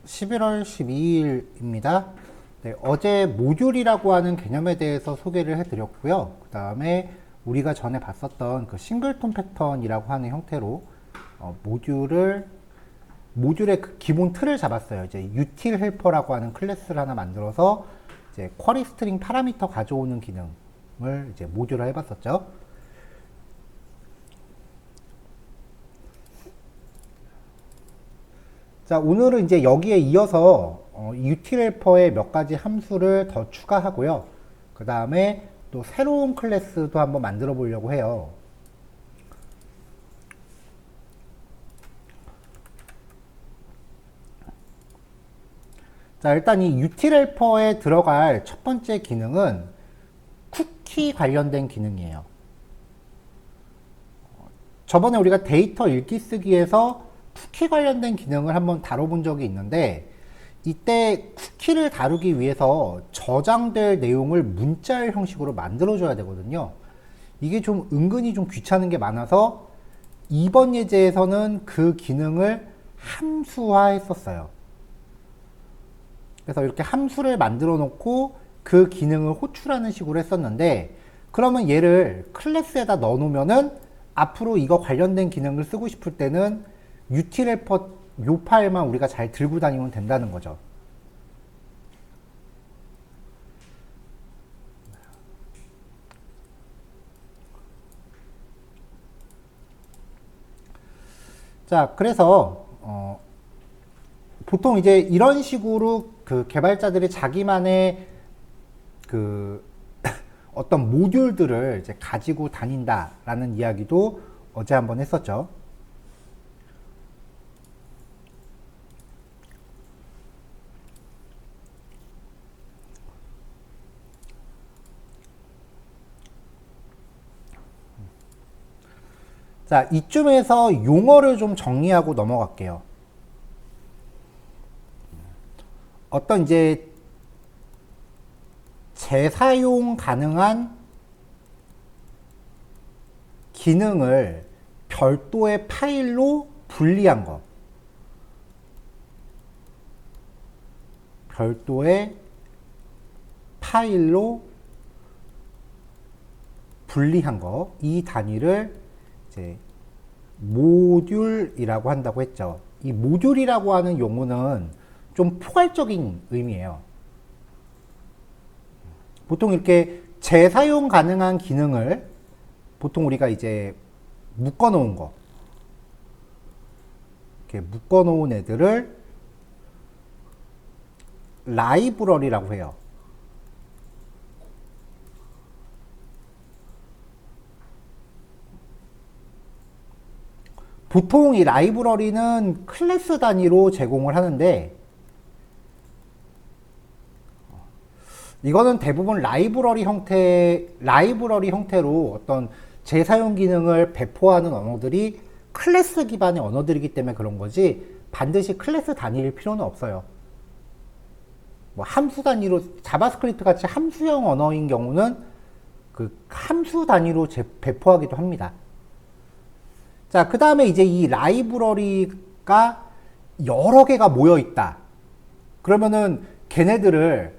11월 12일입니다. 네, 어제 모듈이라고 하는 개념에 대해서 소개를 해드렸고요. 그 다음에 우리가 전에 봤었던 그 싱글톤 패턴이라고 하는 형태로 모듈의 그 기본 틀을 잡았어요. 이제 util 헬퍼라고 하는 클래스를 하나 만들어서 이제 쿼리 스트링 파라미터 가져오는 기능을 이제 모듈화 해봤었죠. 자, 오늘은 이제 여기에 이어서 util 헬퍼에 몇 가지 함수를 더 추가하고요. 그 다음에 또 새로운 클래스도 한번 만들어 보려고 해요. 자, 일단 이 util 헬퍼에 들어갈 첫 번째 기능은 쿠키 관련된 기능이에요. 저번에 우리가 데이터 읽기 쓰기에서 쿠키 관련된 기능을 한번 다뤄본 적이 있는데, 이때 쿠키를 다루기 위해서 저장될 내용을 문자열 형식으로 만들어줘야 되거든요. 이게 좀 은근히 좀 귀찮은 게 많아서 이번 예제에서는 그 기능을 함수화 했었어요. 그래서 이렇게 함수를 만들어 놓고 그 기능을 호출하는 식으로 했었는데, 그러면 얘를 클래스에다 넣어 놓으면은 앞으로 이거 관련된 기능을 쓰고 싶을 때는 util 헬퍼 요 파일만 우리가 잘 들고 다니면 된다는 거죠. 자, 그래서 보통 이제 이런 식으로 그 개발자들이 자기만의 그 어떤 모듈들을 이제 가지고 다닌다라는 이야기도 어제 한번 했었죠. 자, 이쯤에서 용어를 좀 정리하고 넘어갈게요. 어떤 이제 재사용 가능한 기능을 별도의 파일로 분리한 거. 별도의 파일로 분리한 거. 이 단위를 이제 모듈이라고 한다고 했죠. 이 모듈이라고 하는 용어는 좀 포괄적인 의미예요. 보통 이렇게 재사용 가능한 기능을 보통 우리가 이제 묶어 놓은 거, 이렇게 묶어 놓은 애들을 라이브러리라고 해요. 보통 이 라이브러리는 클래스 단위로 제공을 하는데, 이거는 대부분 라이브러리 형태로 어떤 재사용 기능을 배포하는 언어들이 클래스 기반의 언어들이기 때문에 그런 거지, 반드시 클래스 단위일 필요는 없어요. 뭐 함수 단위로, 자바스크립트 같이 함수형 언어인 경우는 그 함수 단위로 배포하기도 합니다. 자, 그 다음에 이제 이 라이브러리가 여러 개가 모여 있다. 그러면은 걔네들을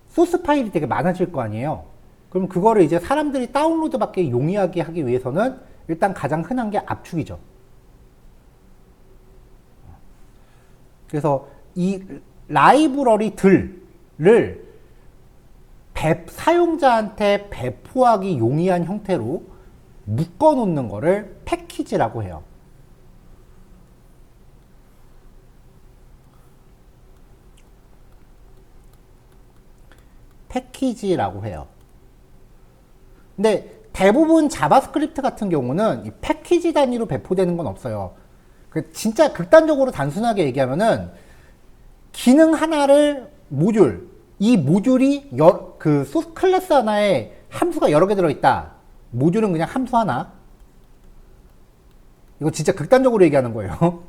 소스 파일이 되게 많아질 거 아니에요. 그럼 그거를 이제 사람들이 다운로드 받기 용이하게 하기 위해서는 일단 가장 흔한 게 압축이죠. 그래서 이 라이브러리들을 사용자한테 배포하기 용이한 형태로 묶어 놓는 거를 패키지라고 해요. 패키지라고 해요. 근데 대부분 자바스크립트 같은 경우는 이 패키지 단위로 배포되는 건 없어요. 진짜 극단적으로 단순하게 얘기하면은 기능 하나를 이 모듈이 그 소스 클래스 하나에 함수가 여러 개 들어있다. 모듈은 그냥 함수 하나. 이거 진짜 극단적으로 얘기하는 거예요.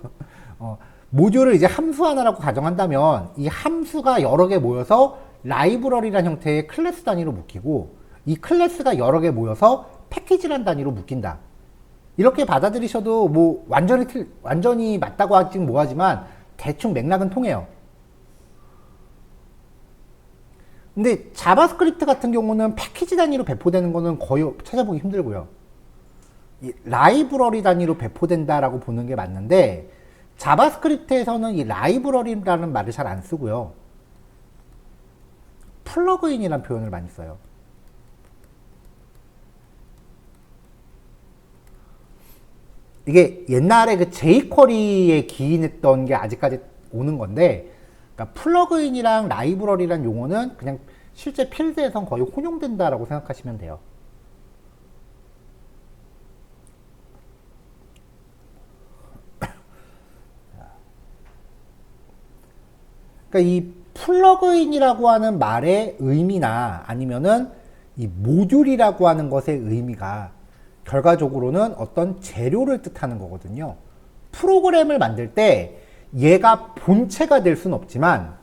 모듈을 이제 함수 하나라고 가정한다면 이 함수가 여러 개 모여서 라이브러리라는 형태의 클래스 단위로 묶이고, 이 클래스가 여러 개 모여서 패키지란 단위로 묶인다. 이렇게 받아들이셔도 뭐 완전히 맞다고 하긴 뭐하지만 대충 맥락은 통해요. 근데 자바스크립트 같은 경우는 패키지 단위로 배포되는 거는 거의 찾아보기 힘들고요. 이 라이브러리 단위로 배포된다라고 보는 게 맞는데, 자바스크립트에서는 이 라이브러리라는 말을 잘 안 쓰고요. 플러그인이라는 표현을 많이 써요. 이게 옛날에 그 jQuery에 기인했던 게 아직까지 오는 건데, 그러니까 플러그인이랑 라이브러리란 용어는 그냥 실제 필드에선 거의 혼용된다라고 생각하시면 돼요. 그러니까 이 플러그인이라고 하는 말의 의미나 아니면은 이 모듈이라고 하는 것의 의미가 결과적으로는 어떤 재료를 뜻하는 거거든요. 프로그램을 만들 때 얘가 본체가 될 수는 없지만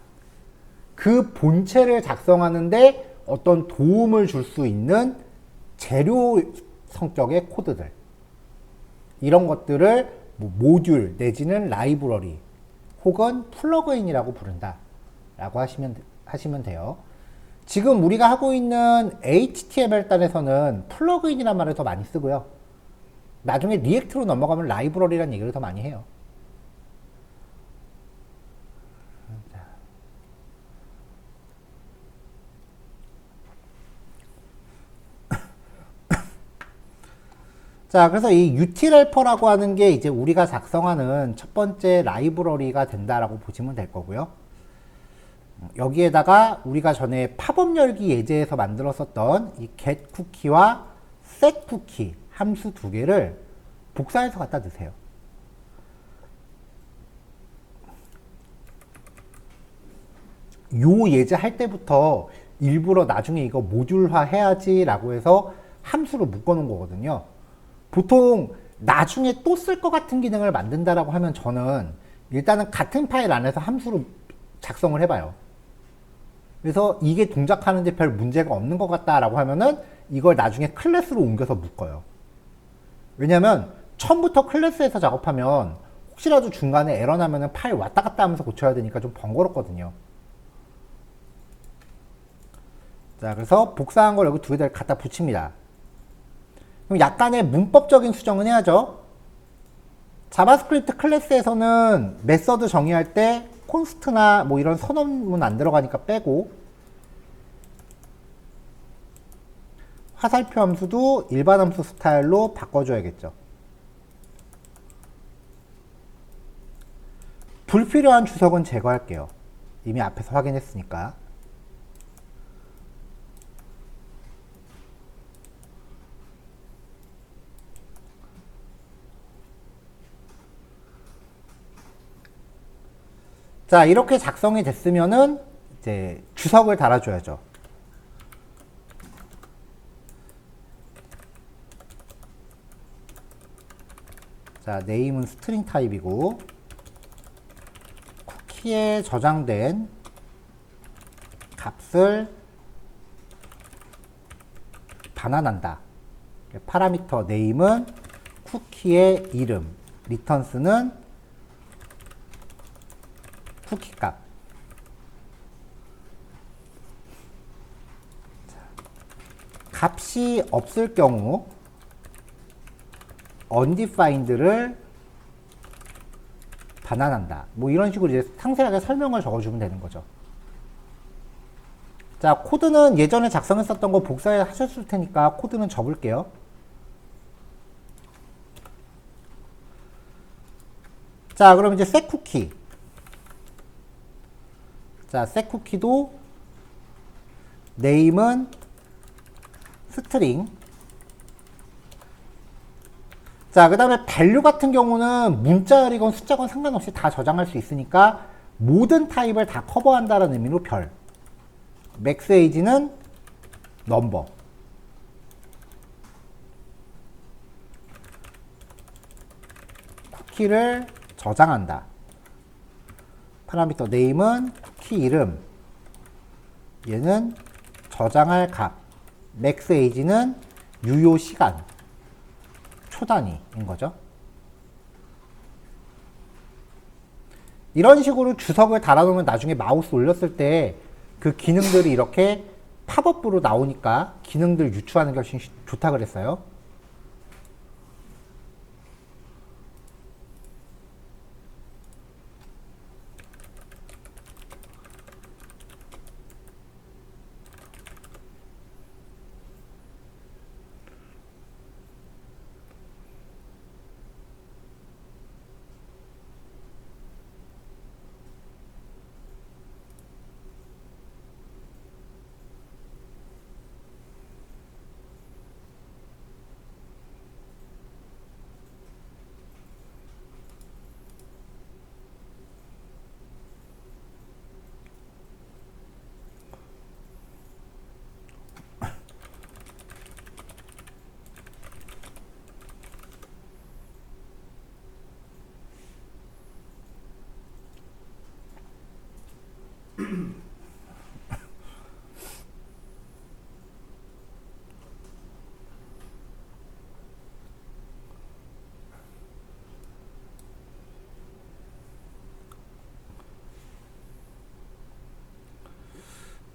그 본체를 작성하는데 어떤 도움을 줄 수 있는 재료 성격의 코드들, 이런 것들을 뭐 모듈 내지는 라이브러리 혹은 플러그인이라고 부른다 라고 하시면 돼요. 지금 우리가 하고 있는 HTML 단에서는 플러그인이라는 말을 더 많이 쓰고요. 나중에 리액트로 넘어가면 라이브러리라는 얘기를 더 많이 해요. 자, 그래서 이 utilhelper라고 하는 게 이제 우리가 작성하는 첫 번째 라이브러리가 된다라고 보시면 될 거고요. 여기에다가 우리가 전에 팝업 열기 예제에서 만들었었던 이 getCookie와 setCookie 함수 두 개를 복사해서 갖다 넣으세요. 요 예제 할 때부터 일부러 나중에 이거 모듈화 해야지 라고 해서 함수로 묶어 놓은 거거든요. 보통 나중에 또 쓸 것 같은 기능을 만든다라고 하면 저는 일단은 같은 파일 안에서 함수로 작성을 해봐요. 그래서 이게 동작하는데 별 문제가 없는 것 같다라고 하면은 이걸 나중에 클래스로 옮겨서 묶어요. 왜냐면 처음부터 클래스에서 작업하면 혹시라도 중간에 에러 나면은 파일 왔다 갔다 하면서 고쳐야 되니까 좀 번거롭거든요. 자, 그래서 복사한 걸 여기 두 개를 갖다 붙입니다. 그럼 약간의 문법적인 수정은 해야죠. 자바스크립트 클래스에서는 메서드 정의할 때 콘스트나 뭐 이런 선언문 안 들어가니까 빼고, 화살표 함수도 일반 함수 스타일로 바꿔줘야겠죠. 불필요한 주석은 제거할게요. 이미 앞에서 확인했으니까. 자, 이렇게 작성이 됐으면은 이제 주석을 달아줘야죠. 자, 네임은 스트링 타입이고, 쿠키에 저장된 값을 반환한다. 파라미터 네임은 쿠키의 이름, 리턴스는 쿠키 값. 값이 없을 경우 undefined를 반환한다. 뭐 이런 식으로 이제 상세하게 설명을 적어주면 되는 거죠. 자, 코드는 예전에 작성했었던 거 복사해 하셨을 테니까 코드는 접을게요. 자, 그럼 이제 setCookie. 자, setCookie도 name은 스트링. 자, 그 다음에 value 같은 경우는 문자열이건 숫자건 상관없이 다 저장할 수 있으니까 모든 타입을 다 커버한다는 의미로 별. max age는 number. 쿠키를 저장한다. 파라미터 name은 쿠키 이름. 얘는 저장할 값. max age는 유효 시간. 초 단위인 거죠. 이런 식으로 주석을 달아놓으면 나중에 마우스 올렸을 때 그 기능들이 이렇게 팝업으로 나오니까 기능들 유추하는 게 훨씬 좋다 그랬어요.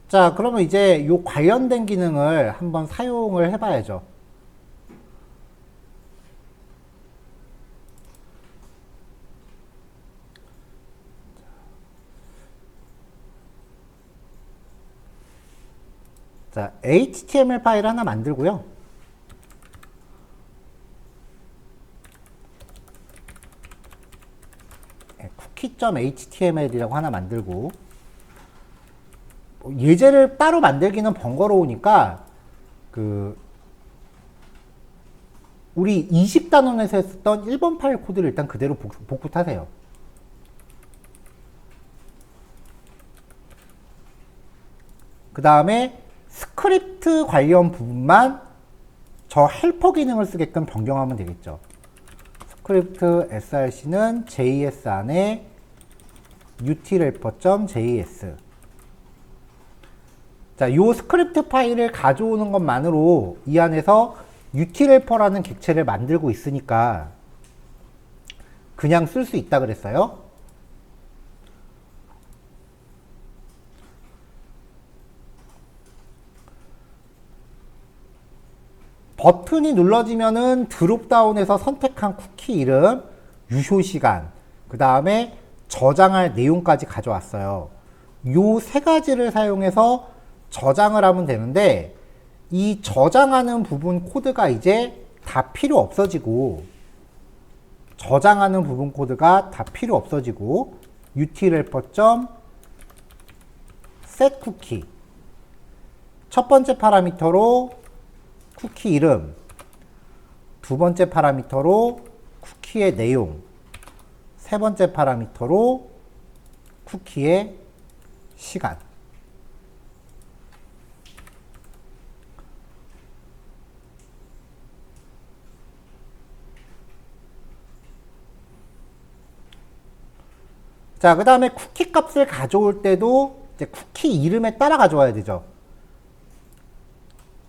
자, 그러면 이제 요 관련된 기능을 한번 사용을 해봐야죠. 자, HTML 파일 하나 만들고요. cookie.html이라고 하나 만들고, 예제를 따로 만들기는 번거로우니까 우리 20단원에서 했었던 1번 파일 코드를 일단 그대로 복구 타세요. 그 다음에 스크립트 관련 부분만 저 헬퍼 기능을 쓰게끔 변경하면 되겠죠. 스크립트 src는 js 안에 utilhelper.js. 자, 요 스크립트 파일을 가져오는 것만으로 이 안에서 utilhelper라는 객체를 만들고 있으니까 그냥 쓸 수 있다 그랬어요. 버튼이 눌러지면은 드롭다운에서 선택한 쿠키 이름, 유효 시간, 그 다음에 저장할 내용까지 가져왔어요. 요 세 가지를 사용해서 저장을 하면 되는데, 이 저장하는 부분 코드가 이제 다 필요 없어지고, utilhelper.setCookie 첫 번째 파라미터로 쿠키 이름, 두 번째 파라미터로 쿠키의 내용, 세 번째 파라미터로 쿠키의 시간. 자, 그 다음에 쿠키 값을 가져올 때도 이제 쿠키 이름에 따라 가져와야 되죠.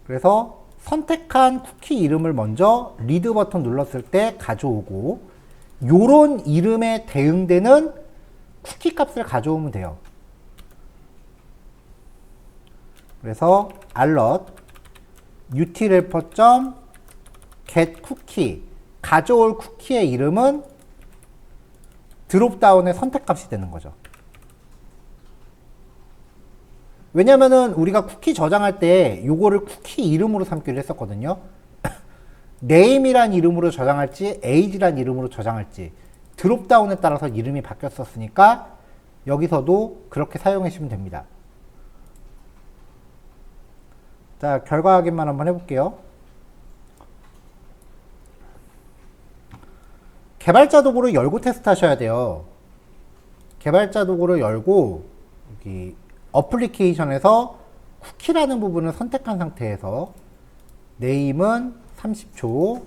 그래서 선택한 쿠키 이름을 먼저 리드 버튼 눌렀을 때 가져오고, 요런 이름에 대응되는 쿠키 값을 가져오면 돼요. 그래서 alert utilhelper.getCookie 가져올 쿠키의 이름은 드롭다운의 선택값이 되는 거죠. 왜냐면은 우리가 쿠키 저장할 때 요거를 쿠키 이름으로 삼기로 했었거든요. name이란 이름으로 저장할지 age란 이름으로 저장할지 드롭다운에 따라서 이름이 바뀌었었으니까 여기서도 그렇게 사용하시면 됩니다. 자, 결과 확인만 한번 해볼게요. 개발자 도구를 열고 테스트 하셔야 돼요. 개발자 도구를 열고 여기 어플리케이션에서 쿠키라는 부분을 선택한 상태에서 네임은 30초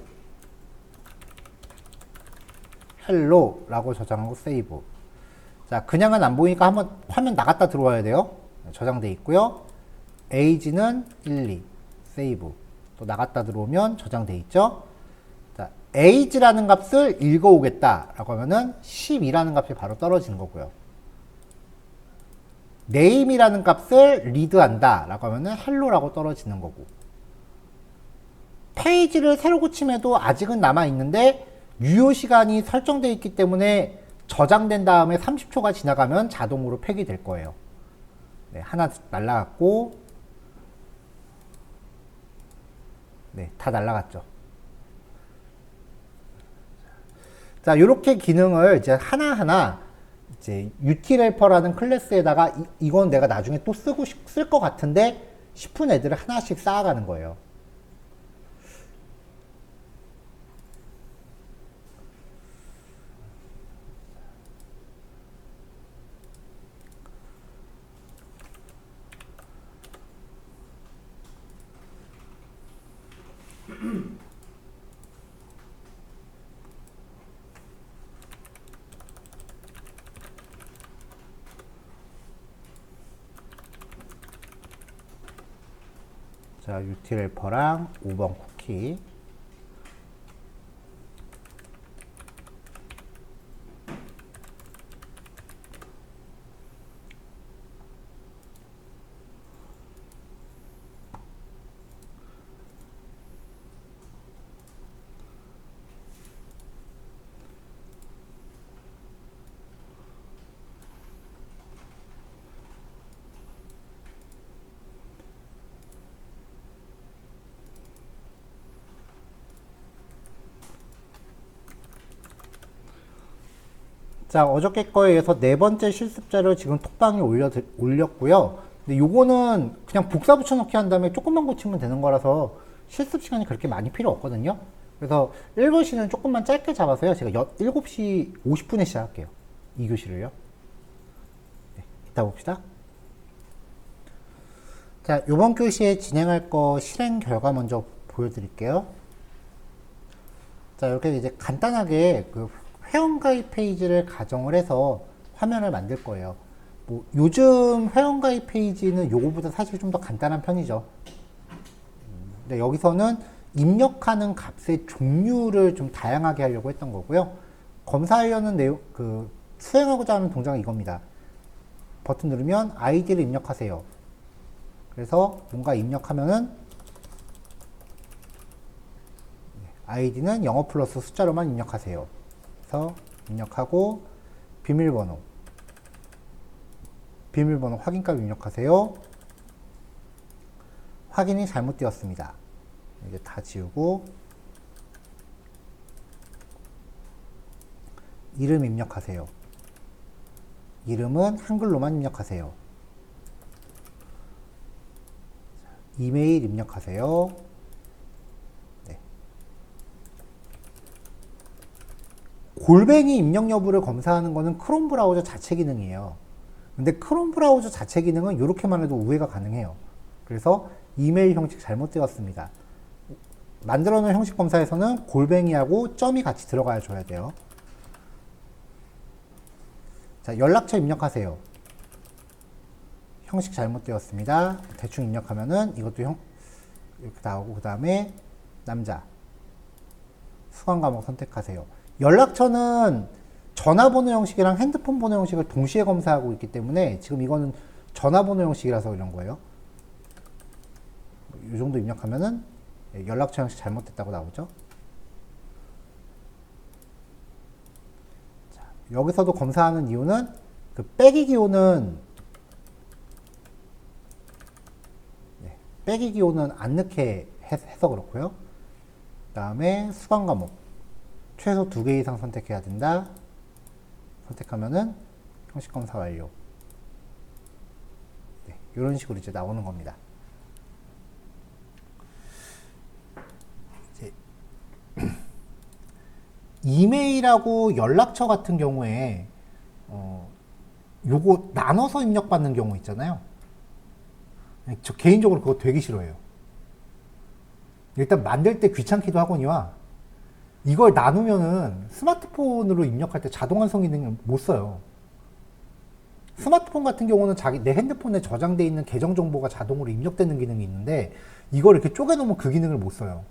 헬로 라고 저장하고 세이브. 자, 그냥은 안 보이니까 한번 화면 나갔다 들어와야 돼요. 저장돼 있고요. 에이지는 1, 2 세이브. 또 나갔다 들어오면 저장돼 있죠. 자, age라는 값을 읽어오겠다라고 하면은 12라는 값이 바로 떨어지는 거고요. name이라는 값을 리드한다라고 하면은 hello라고 떨어지는 거고. 페이지를 새로 고침해도 아직은 남아있는데 유효 시간이 설정되어 있기 때문에 저장된 다음에 30초가 지나가면 자동으로 폐기될 거예요. 네, 하나 날라갔고, 네, 다 날라갔죠. 자, 요렇게 기능을 이제 하나하나 이제 utilhelper라는 클래스에다가 이건 내가 나중에 또 쓸 것 같은데 싶은 애들을 하나씩 쌓아가는 거예요. 자, utilhelper랑 5번 쿠키. 자, 어저께 거에 의해서 네 번째 실습자를 지금 톡방에 올렸고요. 근데 요거는 그냥 복사 붙여넣기 한 다음에 조금만 고치면 되는 거라서 실습 시간이 그렇게 많이 필요 없거든요. 그래서 1교시는 조금만 짧게 잡아서요. 제가 7시 50분에 시작할게요. 2교시를요. 네, 이따 봅시다. 자, 요번 교시에 진행할 거 실행 결과 먼저 보여드릴게요. 자, 이렇게 이제 간단하게 그 회원가입 페이지를 가정을 해서 화면을 만들 거예요. 뭐 요즘 회원가입 페이지는 요거보다 사실 좀 더 간단한 편이죠. 근데 여기서는 입력하는 값의 종류를 좀 다양하게 하려고 했던 거고요. 검사하려는 내용, 수행하고자 하는 동작은 이겁니다. 버튼 누르면 아이디를 입력하세요. 그래서 뭔가 입력하면은 아이디는 영어 플러스 숫자로만 입력하세요. 그래서 입력하고 비밀번호 확인값 입력하세요. 확인이 잘못되었습니다. 이제 다 지우고 이름 입력하세요. 이름은 한글로만 입력하세요. 이메일 입력하세요. 네. 골뱅이 입력 여부를 검사하는 거는 크롬 브라우저 자체 기능이에요. 근데 크롬 브라우저 자체 기능은 이렇게만 해도 우회가 가능해요. 그래서 이메일 형식 잘못되었습니다. 만들어 놓은 형식 검사에서는 골뱅이하고 점이 같이 들어가야 줘야 돼요. 자, 연락처 입력하세요. 형식 잘못되었습니다. 대충 입력하면은 이것도 이렇게 나오고, 그 다음에 남자 수강 과목 선택하세요. 연락처는 전화번호 형식이랑 핸드폰 번호 형식을 동시에 검사하고 있기 때문에 지금 이거는 전화번호 형식이라서 이런 거예요. 이 정도 입력하면은 연락처 형식 잘못됐다고 나오죠. 자, 여기서도 검사하는 이유는 그 빼기 기호는 안 넣게 해서 그렇고요. 그 다음에 수강 과목 최소 2개 이상 선택해야 된다. 선택하면은 형식 검사 완료. 네, 이런 식으로 이제 나오는 겁니다. 이제 이메일하고 연락처 같은 경우에 요거 나눠서 입력받는 경우 있잖아요. 저 개인적으로 그거 되게 싫어해요. 일단 만들 때 귀찮기도 하거니와 이걸 나누면은 스마트폰으로 입력할 때 자동 완성 기능을 못 써요. 스마트폰 같은 경우는 내 핸드폰에 저장되어 있는 계정 정보가 자동으로 입력되는 기능이 있는데 이걸 이렇게 쪼개놓으면 그 기능을 못 써요.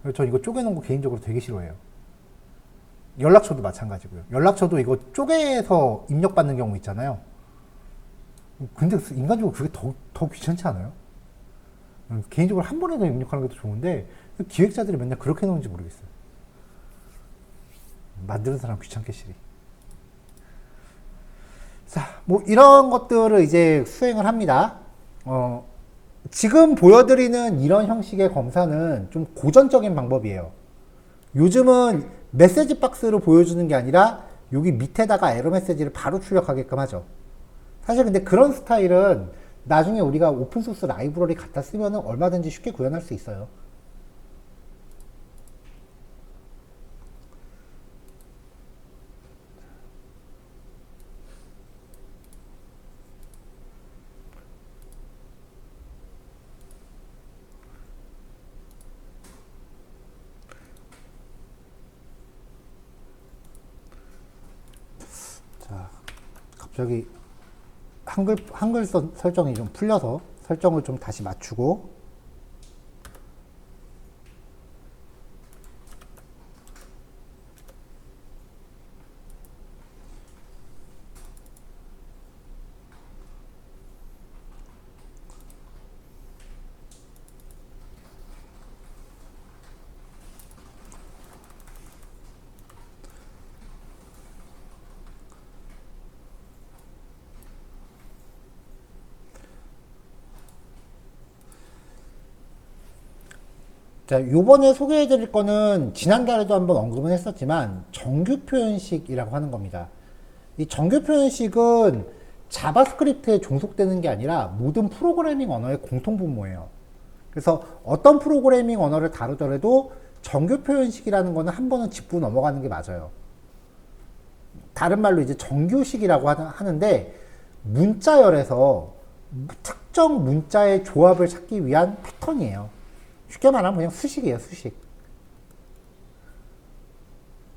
그래서 저 이거 쪼개놓은 거 개인적으로 되게 싫어해요. 연락처도 마찬가지고요. 연락처도 이거 쪼개서 입력받는 경우 있잖아요. 근데 인간적으로 그게 더 귀찮지 않아요? 개인적으로 한 번에 더 입력하는 게 더 좋은데 기획자들이 맨날 그렇게 해놓은지 모르겠어요. 만드는 사람 귀찮겠시리. 자, 뭐 이런 것들을 이제 수행을 합니다. 지금 보여드리는 이런 형식의 검사는 좀 고전적인 방법이에요. 요즘은 메시지 박스로 보여주는 게 아니라 여기 밑에다가 에러 메시지를 바로 출력하게끔 하죠. 사실 근데 그런 스타일은 나중에 우리가 오픈소스 라이브러리 갖다 쓰면 얼마든지 쉽게 구현할 수 있어요. 자, 갑자기 한글 설정이 좀 풀려서 설정을 좀 다시 맞추고. 자, 요번에 소개해 드릴 거는 지난달에도 한번 언급은 했었지만 정규 표현식이라고 하는 겁니다. 이 정규 표현식은 자바스크립트에 종속되는 게 아니라 모든 프로그래밍 언어의 공통 분모예요. 그래서 어떤 프로그래밍 언어를 다루더라도 정규 표현식이라는 거는 한 번은 짚고 넘어가는 게 맞아요. 다른 말로 이제 정규식이라고 하는데 문자열에서 특정 문자의 조합을 찾기 위한 패턴이에요. 쉽게 말하면 그냥 수식이에요, 수식.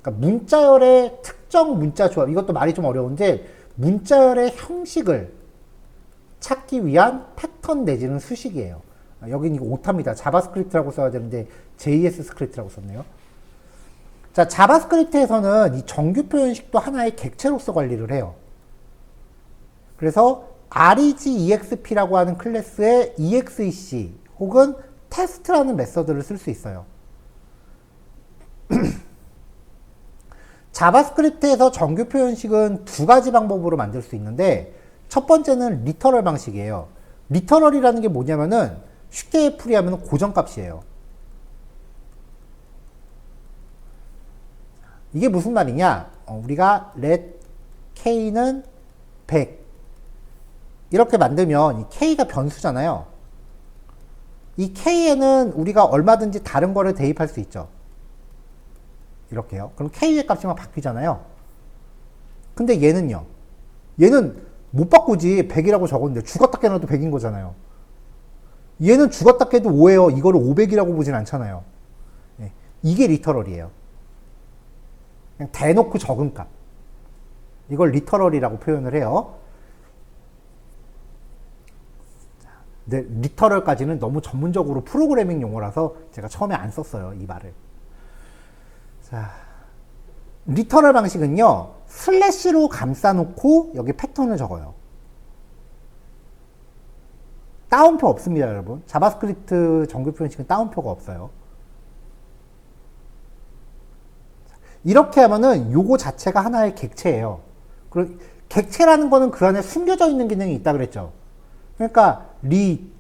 그러니까 문자열의 특정 문자 조합, 이것도 말이 좀 어려운데 문자열의 형식을 찾기 위한 패턴 내지는 수식이에요. 여긴 이거 오타입니다. 자바스크립트라고 써야 되는데 JS 스크립트라고 썼네요. 자, 자바스크립트에서는 이 정규 표현식도 하나의 객체로서 관리를 해요. 그래서 regexp라고 하는 클래스의 exec 혹은 테스트라는 메서드를 쓸 수 있어요. 자바스크립트에서 정규 표현식은 두 가지 방법으로 만들 수 있는데 첫 번째는 리터럴 방식이에요. 리터럴이라는 게 뭐냐면은 쉽게 풀이하면 고정값이에요. 이게 무슨 말이냐? 우리가 let k는 100 이렇게 만들면 이 k가 변수잖아요. 이 k에는 우리가 얼마든지 다른 거를 대입할 수 있죠. 이렇게요. 그럼 k의 값이만 바뀌잖아요. 근데 얘는요. 얘는 못 바꾸지. 100이라고 적었는데 죽었다 깨어나도 100인 거잖아요. 얘는 죽었다 깨도 5예요. 이거를 500이라고 보진 않잖아요. 네. 이게 리터럴이에요. 그냥 대놓고 적은 값. 이걸 리터럴이라고 표현을 해요. 근데 리터럴까지는 너무 전문적으로 프로그래밍 용어라서 제가 처음에 안 썼어요, 이 말을. 자, 리터럴 방식은요, 슬래시로 감싸놓고 여기 패턴을 적어요. 따옴표 없습니다, 여러분. 자바스크립트 정규 표현식은 따옴표가 없어요. 이렇게 하면은 요거 자체가 하나의 객체예요. 그리고 객체라는 거는 그 안에 숨겨져 있는 기능이 있다 그랬죠. 그러니까 리.테스트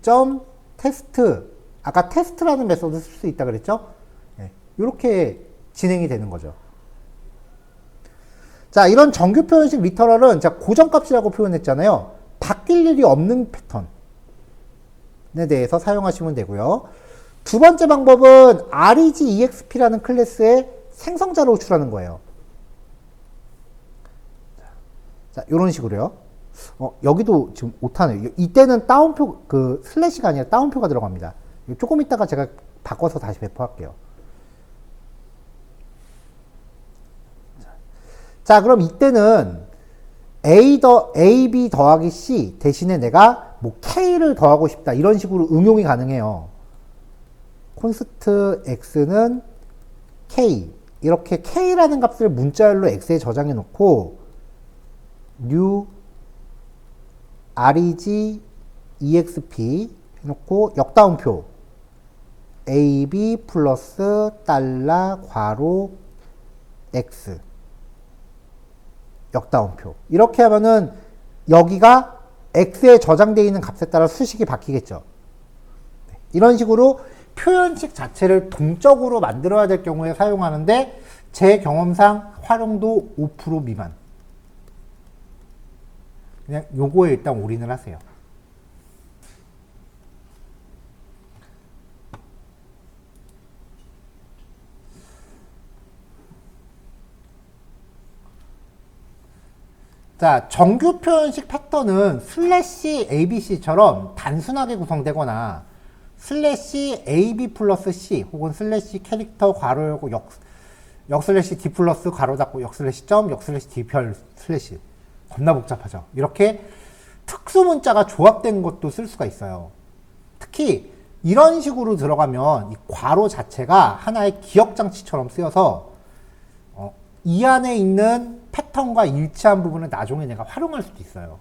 아까 테스트라는 메소드 쓸 수 있다 그랬죠. 네, 이렇게 진행이 되는 거죠. 자, 이런 정규 표현식 리터럴은 자 고정값이라고 표현했잖아요. 바뀔 일이 없는 패턴에 대해서 사용하시면 되고요. 두 번째 방법은 regexp라는 클래스의 생성자로 호출하는 거예요. 자, 이런 식으로요. 여기도 지금 오타네요. 이때는 따옴표, 슬래시가 아니라 따옴표가 들어갑니다. 조금 이따가 제가 바꿔서 다시 배포할게요. 자, 그럼 이때는 AB 더하기 C 대신에 내가 뭐 K를 더하고 싶다. 이런 식으로 응용이 가능해요. 콘스트 x는 k, 이렇게 k라는 값을 문자열로 x에 저장해 놓고 new reg exp 해놓고 역다운표 ab 플러스 달러 괄호 x 역다운표, 이렇게 하면은 여기가 x에 저장되어 있는 값에 따라 수식이 바뀌겠죠. 이런 식으로 표현식 자체를 동적으로 만들어야 될 경우에 사용하는데 제 경험상 활용도 5% 미만. 그냥 요거에 일단 올인을 하세요. 자, 정규 표현식 패턴은 슬래시 abc처럼 단순하게 구성되거나 슬래시 ab 플러스 c 혹은 슬래시 캐릭터 괄호 열고 역 슬래시 d 플러스 괄호 닫고 역 슬래시 점 역 슬래시 d 별 슬래시, 겁나 복잡하죠. 이렇게 특수 문자가 조합된 것도 쓸 수가 있어요. 특히 이런 식으로 들어가면 이 괄호 자체가 하나의 기억 장치처럼 쓰여서 이 안에 있는 패턴과 일치한 부분을 나중에 내가 활용할 수도 있어요.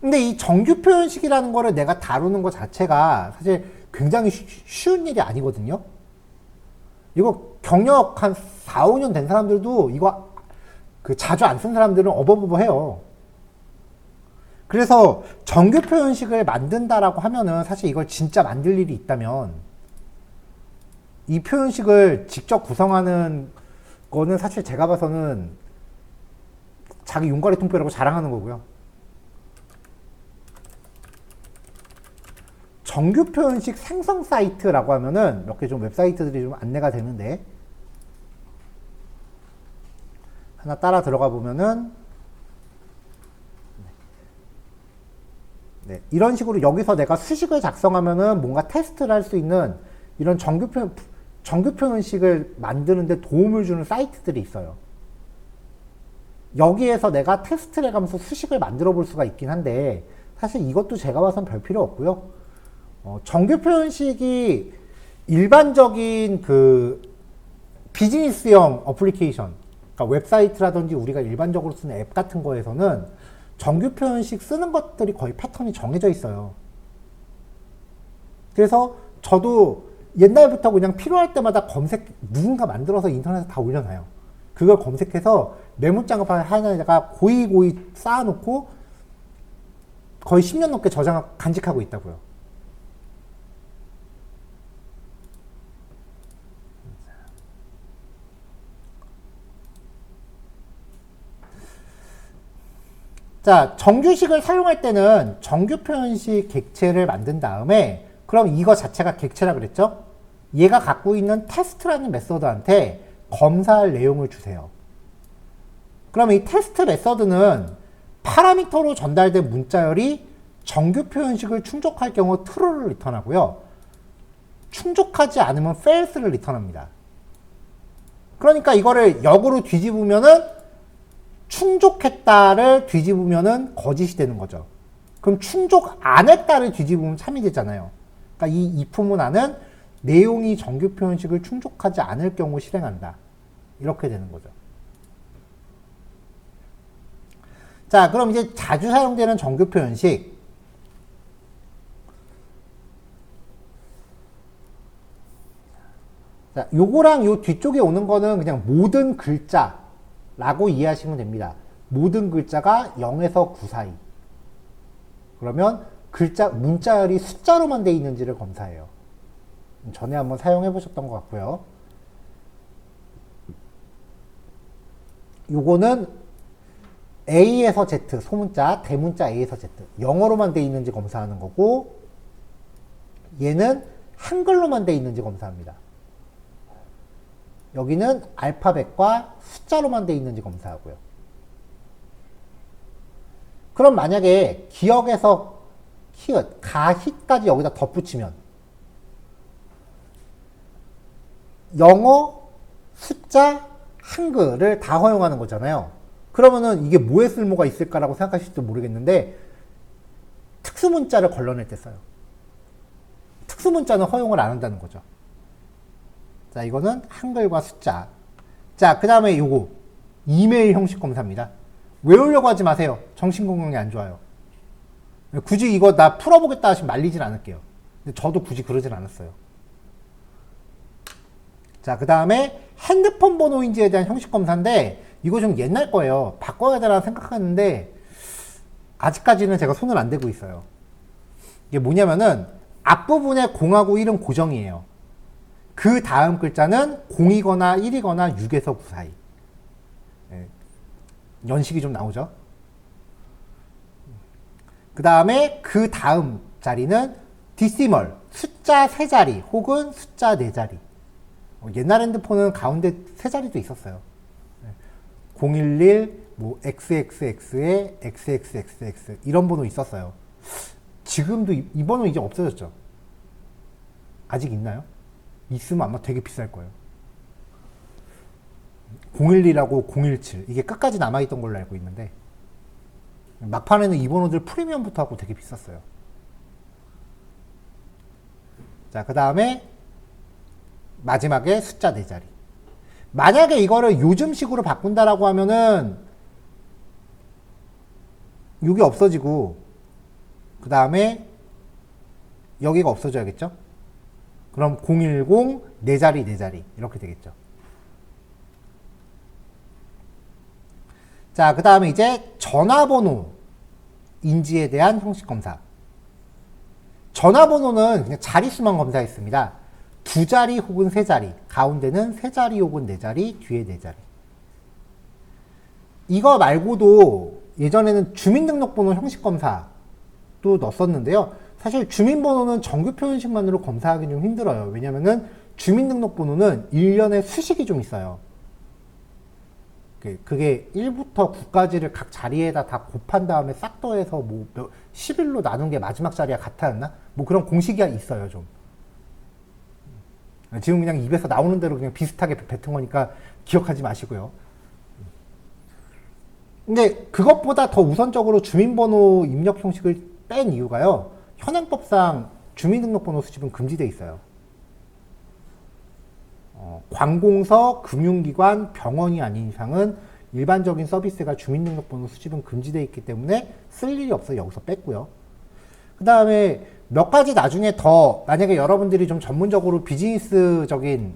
근데 이 정규 표현식이라는 거를 내가 다루는 것 자체가 사실 굉장히 쉬운 일이 아니거든요. 이거 경력 한 4, 5년 된 사람들도 이거 자주 안 쓴 사람들은 어버버버해요. 그래서 정규 표현식을 만든다라고 하면은 사실 이걸 진짜 만들 일이 있다면 이 표현식을 직접 구성하는 거는 사실 제가 봐서는 자기 윤곽이 통뼈라고 자랑하는 거고요. 정규 표현식 생성 사이트라고 하면은 몇 개 좀 웹사이트들이 좀 안내가 되는데 하나 따라 들어가 보면은 네, 이런 식으로 여기서 내가 수식을 작성하면은 뭔가 테스트를 할 수 있는 이런 정규 표현식을 만드는데 도움을 주는 사이트들이 있어요. 여기에서 내가 테스트를 해가면서 수식을 만들어 볼 수가 있긴 한데 사실 이것도 제가 봐선 별 필요 없고요. 정규 표현식이 일반적인 비즈니스형 어플리케이션, 그러니까 웹사이트라든지 우리가 일반적으로 쓰는 앱 같은 거에서는 정규 표현식 쓰는 것들이 거의 패턴이 정해져 있어요. 그래서 저도 옛날부터 그냥 필요할 때마다 누군가 만들어서 인터넷에 다 올려놔요. 그걸 검색해서 메모장을 하나에다가 고이 쌓아놓고 거의 10년 넘게 간직하고 있다고요. 자, 정규식을 사용할 때는 정규 표현식 객체를 만든 다음에 그럼 이거 자체가 객체라 그랬죠? 얘가 갖고 있는 테스트라는 메서드한테 검사할 내용을 주세요. 그럼 이 테스트 메서드는 파라미터로 전달된 문자열이 정규 표현식을 충족할 경우 true를 리턴하고요. 충족하지 않으면 false를 리턴합니다. 그러니까 이거를 역으로 뒤집으면은 충족했다를 뒤집으면은 거짓이 되는 거죠. 그럼 충족 안 했다를 뒤집으면 참이 되잖아요. 그러니까 이 if 문화는 내용이 정규 표현식을 충족하지 않을 경우 실행한다. 이렇게 되는 거죠. 자, 그럼 이제 자주 사용되는 정규 표현식. 자, 요거랑 요 뒤쪽에 오는 거는 그냥 모든 글자라고 이해하시면 됩니다. 모든 글자가 0에서 9 사이. 그러면 문자열이 숫자로만 되어 있는지를 검사해요. 전에 한번 사용해 보셨던 것 같고요. 요거는 A에서 Z, 소문자, 대문자 A에서 Z, 영어로만 되어 있는지 검사하는 거고, 얘는 한글로만 되어 있는지 검사합니다. 여기는 알파벳과 숫자로만 되어 있는지 검사하고요. 그럼 만약에 기역에서 히읗, 가히까지 여기다 덧붙이면 영어, 숫자, 한글을 다 허용하는 거잖아요. 그러면은 이게 뭐에 쓸모가 있을까라고 생각하실지 모르겠는데 특수문자를 걸러낼 때 써요. 특수 문자는 허용을 안 한다는 거죠. 자, 이거는 한글과 숫자. 자, 그 다음에 요거 이메일 형식 검사입니다. 외우려고 하지 마세요. 정신건강에 안 좋아요. 굳이 이거 나 풀어보겠다 하시면 말리진 않을게요. 근데 저도 굳이 그러진 않았어요. 자, 그 다음에 핸드폰 번호인지에 대한 형식 검사인데 이거 좀 옛날 거예요. 바꿔야 되나 생각하는데 아직까지는 제가 손을 안 대고 있어요. 이게 뭐냐면은 앞부분에 0하고 1은 고정이에요. 그 다음 글자는 0이거나 1이거나 6에서 9 사이. 네. 연식이 좀 나오죠. 그 다음에 그 다음 자리는 디시멀, 숫자 3자리 혹은 숫자 4자리. 옛날 핸드폰은 가운데 3자리도 있었어요. 011, 뭐 XXX에 XXXX 이런 번호 있었어요. 지금도 이 번호 이제 없어졌죠. 아직 있나요? 있으면 아마 되게 비쌀 거예요. 012하고 017 이게 끝까지 남아있던 걸로 알고 있는데 막판에는 이 번호들 프리미엄부터 하고 되게 비쌌어요. 자, 그 다음에 마지막에 숫자 4자리. 만약에 이거를 요즘식으로 바꾼다라고 하면은 여기 없어지고 그 다음에 여기가 없어져야겠죠? 그럼 010 4자리 4자리 이렇게 되겠죠. 자, 그 다음에 이제 전화번호 인지에 대한 형식 검사. 전화번호는 그냥 자릿수만 검사했습니다. 2자리 혹은 3자리, 가운데는 3자리 혹은 4자리, 뒤에 4자리. 이거 말고도 예전에는 주민등록번호 형식 검사도 넣었었는데요. 사실 주민번호는 정규 표현식만으로 검사하기 좀 힘들어요. 왜냐면은 주민등록번호는 1년에 수식이 좀 있어요. 그게 1부터 9까지를 각 자리에다 다 곱한 다음에 싹 더해서 뭐 11로 나눈 게 마지막 자리가 같았나? 뭐 그런 공식이 있어요, 좀. 지금 그냥 입에서 나오는 대로 그냥 비슷하게 뱉은 거니까 기억하지 마시고요. 근데 그것보다 더 우선적으로 주민번호 입력 형식을 뺀 이유가요. 현행법상 주민등록번호 수집은 금지되어 있어요. 관공서, 금융기관, 병원이 아닌 이상은 일반적인 서비스가 주민등록번호 수집은 금지되어 있기 때문에 쓸 일이 없어서 여기서 뺐고요. 그 다음에 몇 가지 나중에 더 만약에 여러분들이 좀 전문적으로 비즈니스적인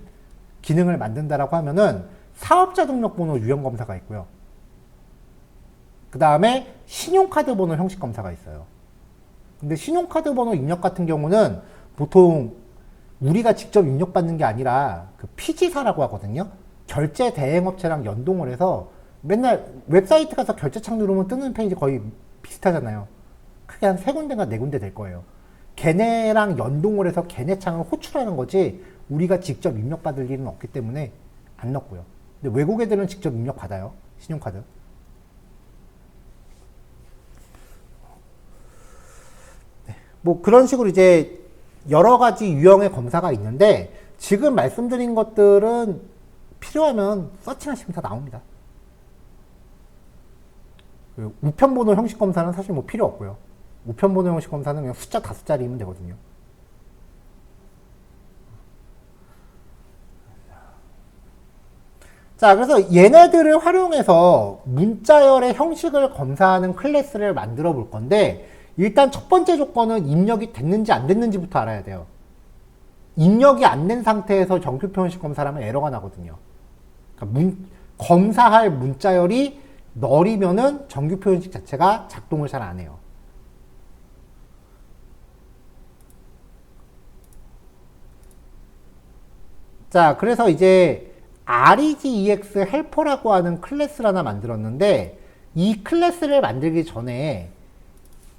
기능을 만든다라고 하면은 사업자 등록번호 유형검사가 있고요. 그 다음에 신용카드 번호 형식 검사가 있어요. 근데 신용카드 번호 입력 같은 경우는 보통 우리가 직접 입력받는 게 아니라 그 피지사라고 하거든요. 결제 대행업체랑 연동을 해서 맨날 웹사이트 가서 결제창 누르면 뜨는 페이지 거의 비슷하잖아요. 크게 한 3군데가 4군데 될 거예요. 걔네랑 연동을 해서 걔네 창을 호출하는 거지 우리가 직접 입력받을 일은 없기 때문에 안 넣고요. 근데 외국 애들은 직접 입력받아요. 신용카드. 네. 뭐 그런 식으로 이제 여러 가지 유형의 검사가 있는데 지금 말씀드린 것들은 필요하면 서칭하시면 다 나옵니다. 우편번호 형식 검사는 사실 뭐 필요 없고요. 우편번호 형식 검사는 그냥 숫자 5자리면 되거든요. 자, 그래서 얘네들을 활용해서 문자열의 형식을 검사하는 클래스를 만들어 볼 건데 일단 첫 번째 조건은 입력이 됐는지 안 됐는지부터 알아야 돼요. 입력이 안 된 상태에서 정규 표현식 검사를 하면 에러가 나거든요. 그러니까 검사할 문자열이 널이면은 정규 표현식 자체가 작동을 잘 안 해요. 자, 그래서 이제 REGEX 헬퍼라고 하는 클래스를 하나 만들었는데 이 클래스를 만들기 전에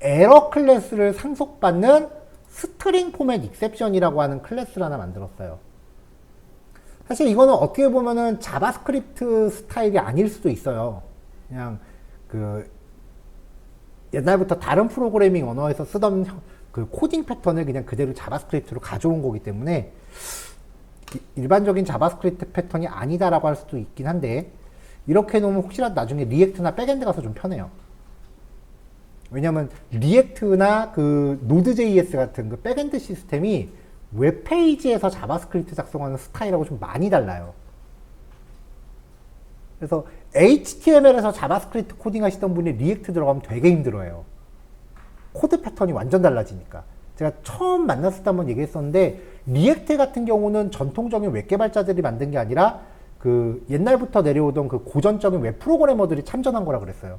에러 클래스를 상속받는 스트링 포맷 익셉션이라고 하는 클래스를 하나 만들었어요. 사실 이거는 어떻게 보면은 자바스크립트 스타일이 아닐 수도 있어요. 그냥 그 옛날부터 다른 프로그래밍 언어에서 쓰던 그 코딩 패턴을 그냥 그대로 자바스크립트로 가져온 거기 때문에 일반적인 자바스크립트 패턴이 아니다라고 할 수도 있긴 한데 이렇게 놓으면 혹시라도 나중에 리액트나 백엔드 가서 좀 편해요. 왜냐면 리액트나 그 노드.js 같은 그 백엔드 시스템이 웹페이지에서 자바스크립트 작성하는 스타일하고 좀 많이 달라요. 그래서 HTML에서 자바스크립트 코딩 하시던 분이 리액트 들어가면 되게 힘들어해요. 코드 패턴이 완전 달라지니까. 제가 처음 만났을 때 한번 얘기했었는데, 리액트 같은 경우는 전통적인 웹 개발자들이 만든 게 아니라 그 옛날부터 내려오던 그 고전적인 웹 프로그래머들이 참전한 거라 그랬어요.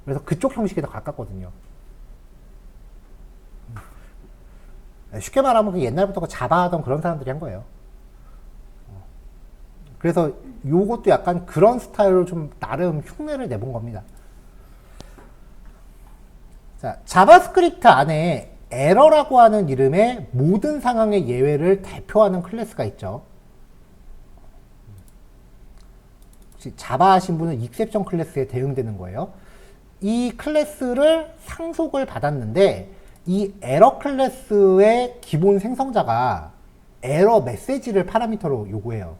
그래서 그쪽 형식이 더 가깝거든요. 쉽게 말하면 그 옛날부터 그 자바 하던 그런 사람들이 한 거예요. 그래서 요것도 약간 그런 스타일로 좀 나름 흉내를 내본 겁니다. 자, 자바스크립트 안에 에러라고 하는 이름의 모든 상황의 예외를 대표하는 클래스가 있죠. 혹시 자바 하신 분은 익셉션 클래스에 대응되는 거예요. 이 클래스를 상속을 받았는데 이 에러 클래스의 기본 생성자가 에러 메시지를 파라미터로 요구해요.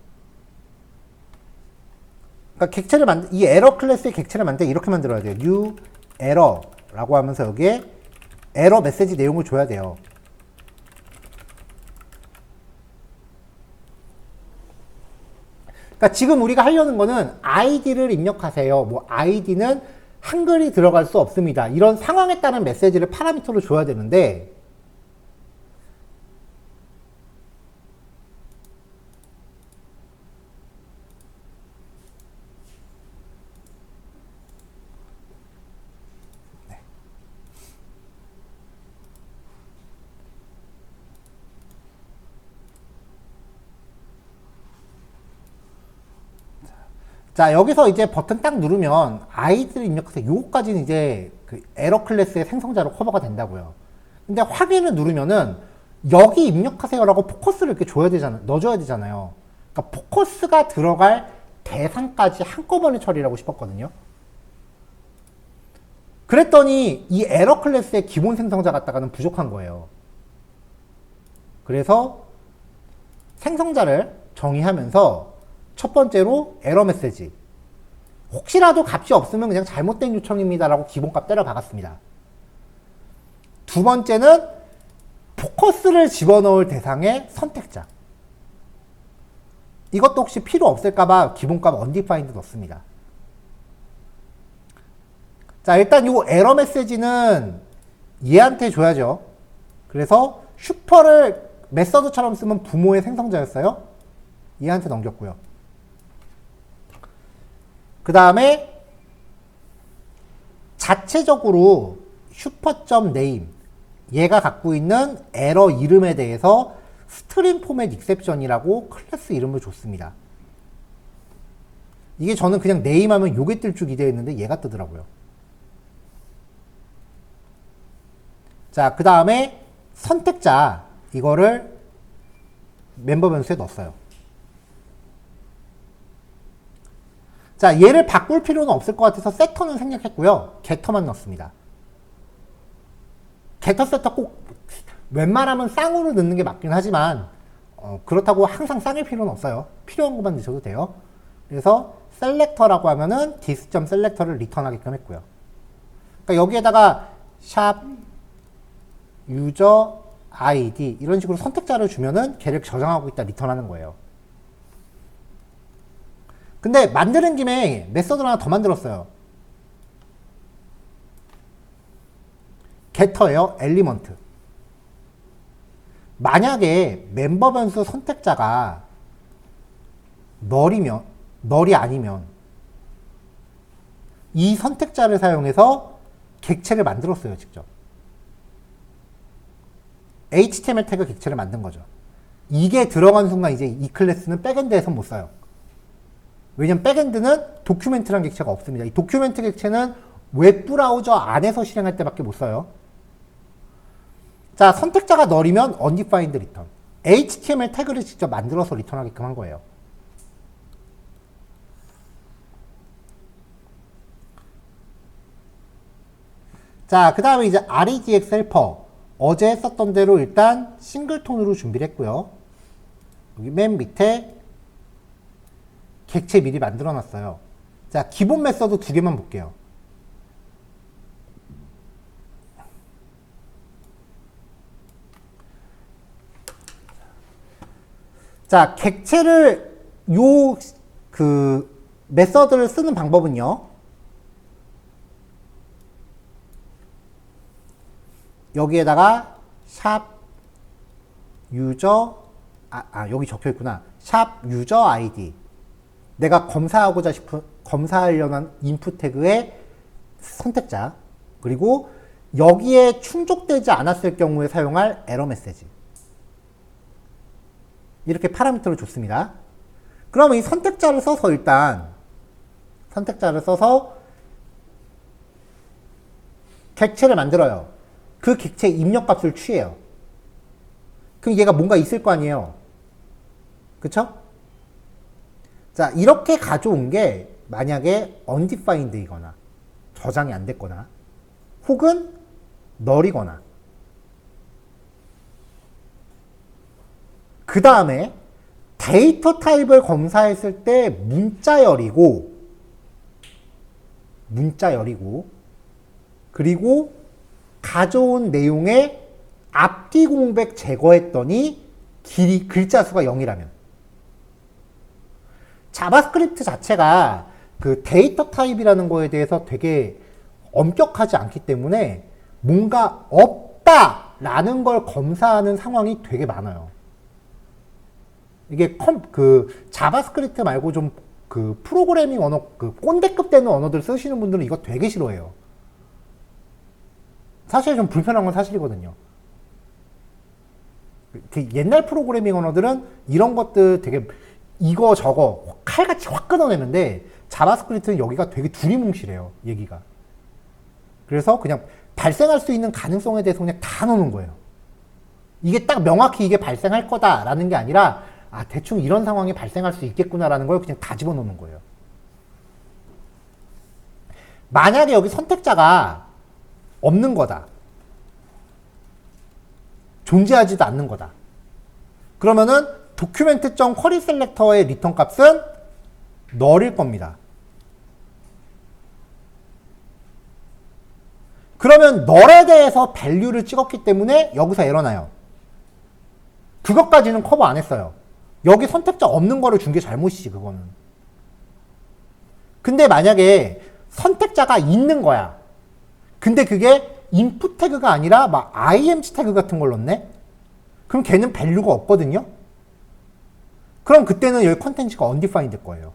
그러니까 객체를 이 에러 클래스의 객체를 만들 때 이렇게 만들어야 돼요. new error라고 하면서 여기에 에러 메시지 내용을 줘야 돼요. 그러니까 지금 우리가 하려는 거는 id를 입력하세요. 뭐 id는 한글이 들어갈 수 없습니다. 이런 상황에 따른 메시지를 파라미터로 줘야 되는데 자, 여기서 이제 버튼 딱 누르면 아이디를 입력해서 요거까지는 이제 그 에러 클래스의 생성자로 커버가 된다고요. 근데 확인을 누르면은 여기 입력하세요라고 포커스를 이렇게 줘야 되잖아요. 넣어줘야 되잖아요. 그러니까 포커스가 들어갈 대상까지 한꺼번에 처리하고 싶었거든요. 그랬더니 이 에러 클래스의 기본 생성자 갖다가는 부족한 거예요. 그래서 생성자를 정의하면서 첫 번째로 에러 메시지. 혹시라도 값이 없으면 그냥 잘못된 요청입니다 라고 기본값 때려 박았습니다. 두 번째는 포커스를 집어넣을 대상의 선택자. 이것도 혹시 필요 없을까봐 기본값 undefined 넣습니다. 자, 일단 이 에러 메시지는 얘한테 줘야죠. 그래서 슈퍼를 메서드처럼 쓰면 부모의 생성자였어요. 얘한테 넘겼고요. 그 다음에 자체적으로 슈퍼.name 얘가 갖고 있는 에러 이름에 대해서 스트림 포맷 익셉션이라고 클래스 이름을 줬습니다. 이게 저는 그냥 name 하면 요게 뜰 줄 기대했는데 얘가 뜨더라고요. 자, 그 다음에 선택자 이거를 멤버 변수에 넣었어요. 자, 얘를 바꿀 필요는 없을 것 같아서 세터는 생략했고요. 게터만 넣습니다. 게터 세터 꼭 웬만하면 쌍으로 넣는 게 맞긴 하지만 그렇다고 항상 쌍일 필요는 없어요. 필요한 것만 넣으셔도 돼요. 그래서 셀렉터라고 하면은 this.selector를 리턴하게끔 했고요. 그러니까 여기에다가 샵 유저 id 이런 식으로 선택자를 주면은 걔를 저장하고 있다 리턴하는 거예요. 근데 만드는 김에 메서드를 하나 더 만들었어요. get터예요. 엘리먼트. 만약에 멤버 변수 선택자가 널이 아니면 이 선택자를 사용해서 객체를 만들었어요. 직접. HTML 태그 객체를 만든 거죠. 이게 들어간 순간 이제 이 클래스는 백엔드에서 못 써요. 왜냐면 백엔드는 도큐멘트라는 객체가 없습니다. 이 도큐멘트 객체는 웹브라우저 안에서 실행할 때밖에 못 써요. 자, 선택자가 널이면 undefined return. HTML 태그를 직접 만들어서 리턴하게끔 한 거예요. 자, 그 다음에 이제 regx helper. 어제 했었던 대로 일단 싱글톤으로 준비를 했고요. 여기 맨 밑에 객체 미리 만들어 놨어요. 자, 기본 메서드 두 개만 볼게요. 자, 객체를 메서드를 쓰는 방법은요. 여기에다가 샵 유저 여기 적혀 있구나. 샵 유저 아이디. 내가 검사하려는 인풋 태그의 선택자. 그리고 여기에 충족되지 않았을 경우에 사용할 에러 메시지. 이렇게 파라미터를 줬습니다. 그러면 이 선택자를 써서 객체를 만들어요. 그 객체 입력값을 취해요. 그럼 얘가 뭔가 있을 거 아니에요. 그쵸? 자, 이렇게 가져온 게 만약에 undefined이거나 저장이 안 됐거나 혹은 널이거나 그 다음에 데이터 타입을 검사했을 때 문자열이고 그리고 가져온 내용의 앞뒤 공백 제거했더니 글자 수가 0이라면 자바스크립트 자체가 그 데이터 타입이라는 거에 대해서 되게 엄격하지 않기 때문에 뭔가 없다라는 걸 검사하는 상황이 되게 많아요. 이게 자바스크립트 말고 좀 프로그래밍 언어, 꼰대급 되는 언어들 쓰시는 분들은 이거 되게 싫어해요. 사실 좀 불편한 건 사실이거든요. 옛날 프로그래밍 언어들은 이런 것들 되게 이거 저거 칼같이 확 끊어내는데 자바스크립트는 여기가 되게 두리뭉실해요. 얘기가. 그래서 그냥 발생할 수 있는 가능성에 대해서 그냥 다 넣는 거예요. 이게 딱 명확히 이게 발생할 거다라는 게 아니라 대충 이런 상황이 발생할 수 있겠구나라는 걸 그냥 다 집어넣는 거예요. 만약에 여기 선택자가 없는 거다. 존재하지도 않는 거다. 그러면은 document.querySelector의 리턴 값은 널일 겁니다. 그러면 널에 대해서 value를 찍었기 때문에 여기서 에러 나요. 그것까지는 커버 안 했어요. 여기 선택자 없는 거를 준 게 잘못이지, 그거는. 근데 만약에 선택자가 있는 거야. 근데 그게 input 태그가 아니라 막 img 태그 같은 걸 넣네? 그럼 걔는 value가 없거든요? 그럼 그때는 여기 컨텐츠가 undefined일 거예요.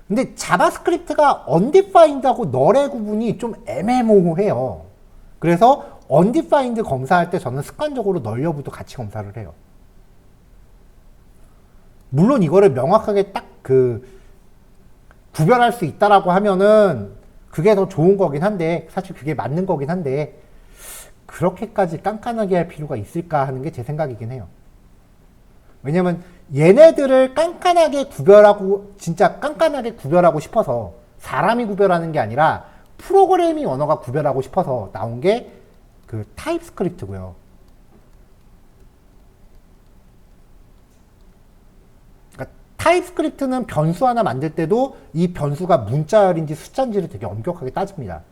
근데 자바스크립트가 undefined하고 널의 구분이 좀 애매모호해요. 그래서 undefined 검사할 때 저는 습관적으로 널 여부도 같이 검사를 해요. 물론 이거를 명확하게 딱 구별할 수 있다라고 하면은 그게 더 좋은 거긴 한데, 사실 그게 맞는 거긴 한데, 그렇게까지 깐깐하게 할 필요가 있을까 하는 게 제 생각이긴 해요. 왜냐면 얘네들을 진짜 깐깐하게 구별하고 싶어서, 사람이 구별하는 게 아니라 프로그래밍 언어가 구별하고 싶어서 나온 게 타입스크립트고요. 그러니까 타입스크립트는 변수 하나 만들 때도 이 변수가 문자열인지 숫자인지를 되게 엄격하게 따집니다.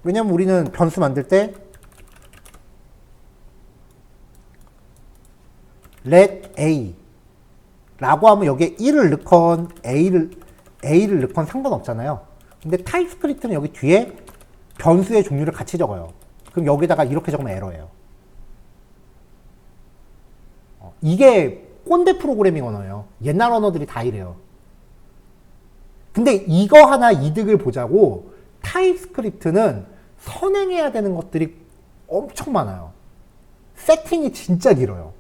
왜냐면 우리는 변수 만들 때 let a 라고 하면 여기에 1을 넣건 a를 넣건 상관없잖아요. 근데 타입스크립트는 여기 뒤에 변수의 종류를 같이 적어요. 그럼 여기다가 이렇게 적으면 에러예요. 이게 꼰대 프로그래밍 언어예요. 옛날 언어들이 다 이래요. 근데 이거 하나 이득을 보자고 타입스크립트는 선행해야 되는 것들이 엄청 많아요. 세팅이 진짜 길어요.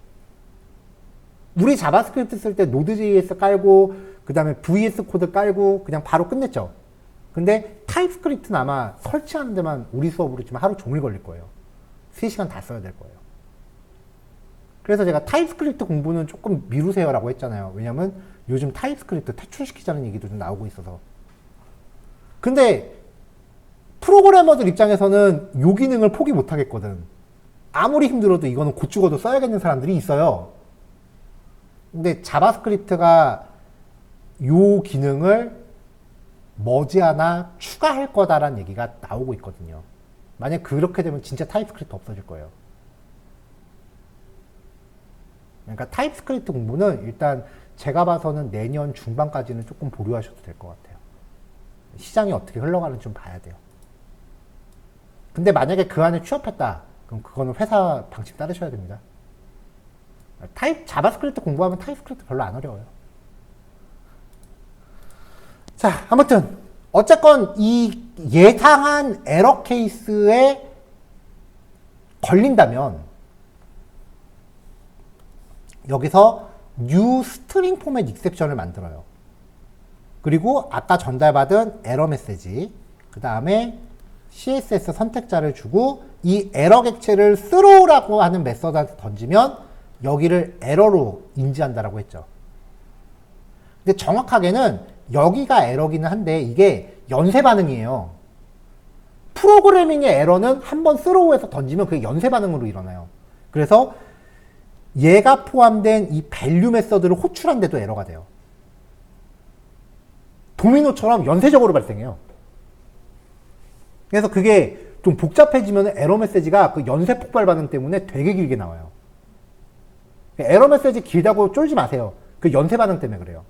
우리 자바스크립트 쓸 때 노드.js 깔고 그 다음에 VS 코드 깔고 그냥 바로 끝냈죠. 근데 타입스크립트는 아마 설치하는 데만 우리 수업으로 치면 하루 종일 걸릴 거예요. 3시간 다 써야 될 거예요. 그래서 제가 타입스크립트 공부는 조금 미루세요라고 했잖아요. 왜냐면 요즘 타입스크립트 퇴출시키자는 얘기도 좀 나오고 있어서. 근데 프로그래머들 입장에서는 요 기능을 포기 못 하겠거든. 아무리 힘들어도 이거는 곧 죽어도 써야겠는 사람들이 있어요. 근데 자바스크립트가 요 기능을 머지않아 추가할 거다라는 얘기가 나오고 있거든요. 만약 그렇게 되면 진짜 타입스크립트 없어질 거예요. 그러니까 타입스크립트 공부는 일단 제가 봐서는 내년 중반까지는 조금 보류하셔도 될 것 같아요. 시장이 어떻게 흘러가는지 좀 봐야 돼요. 근데 만약에 그 안에 취업했다, 그럼 그거는 회사 방침 따르셔야 됩니다. 자바스크립트 공부하면 타입스크립트 별로 안 어려워요. 자, 아무튼 어쨌건 이 예상한 에러 케이스에 걸린다면 여기서 new string format exception을 만들어요. 그리고 아까 전달받은 에러 메시지, 그 다음에 CSS 선택자를 주고 이 에러 객체를 throw라고 하는 메서드한테 던지면 여기를 에러로 인지한다라고 했죠. 근데 정확하게는 여기가 에러기는 한데 이게 연쇄 반응이에요. 프로그래밍의 에러는 한번 throw에서 던지면 그게 연쇄 반응으로 일어나요. 그래서 얘가 포함된 이 밸류 메서드를 호출한데도 에러가 돼요. 도미노처럼 연쇄적으로 발생해요. 그래서 그게 좀 복잡해지면 에러 메시지가 그 연쇄 폭발 반응 때문에 되게 길게 나와요. 에러 메시지 길다고 쫄지 마세요. 그 연쇄 반응 때문에 그래요.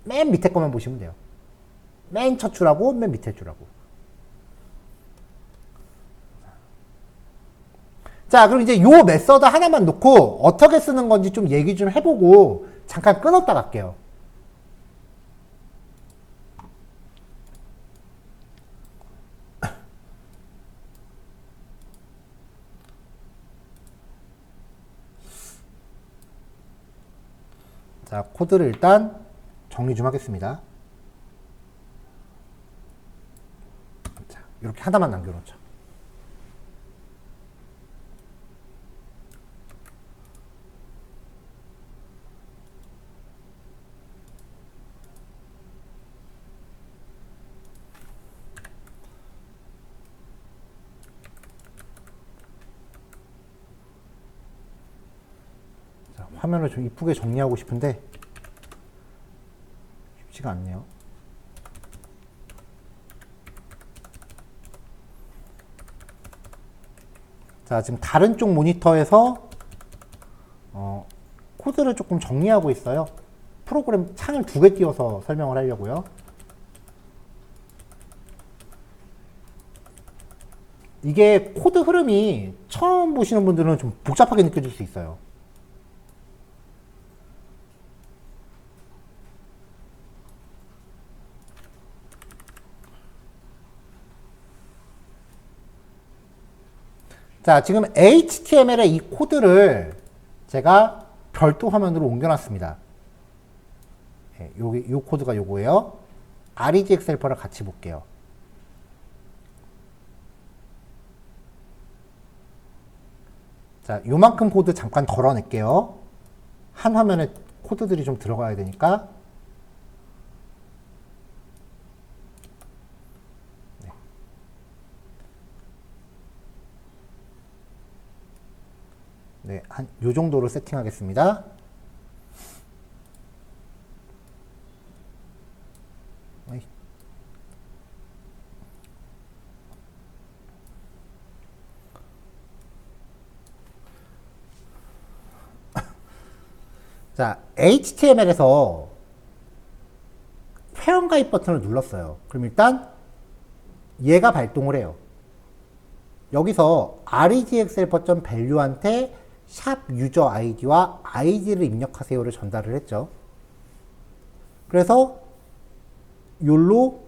맨 밑에 거만 보시면 돼요. 맨 첫 줄하고 맨 밑에 줄하고. 자, 그럼 이제 요 메서드 하나만 놓고 어떻게 쓰는 건지 좀 얘기 좀 해보고 잠깐 끊었다 갈게요. 자, 코드를 일단 정리 좀 하겠습니다. 자, 이렇게 하나만 남겨놓죠. 자, 화면을 좀 이쁘게 정리하고 싶은데 쉽지가 않네요. 자, 지금 다른 쪽 모니터에서 코드를 조금 정리하고 있어요. 프로그램 창을 2개 띄워서 설명을 하려고요. 이게 코드 흐름이 처음 보시는 분들은 좀 복잡하게 느껴질 수 있어요. 자, 지금 HTML의 이 코드를 제가 별도 화면으로 옮겨놨습니다. 네, 요 코드가 요거예요. REGX 헬퍼를 같이 볼게요. 자, 요만큼 코드 잠깐 덜어낼게요. 한 화면에 코드들이 좀 들어가야 되니까. 네, 한 요 정도로 세팅하겠습니다. 자, HTML에서 회원가입 버튼을 눌렀어요. 그럼 일단 얘가 발동을 해요. 여기서 regx helper.value한테 샵 유저 아이디와 아이디를 입력하세요를 전달을 했죠. 그래서 요로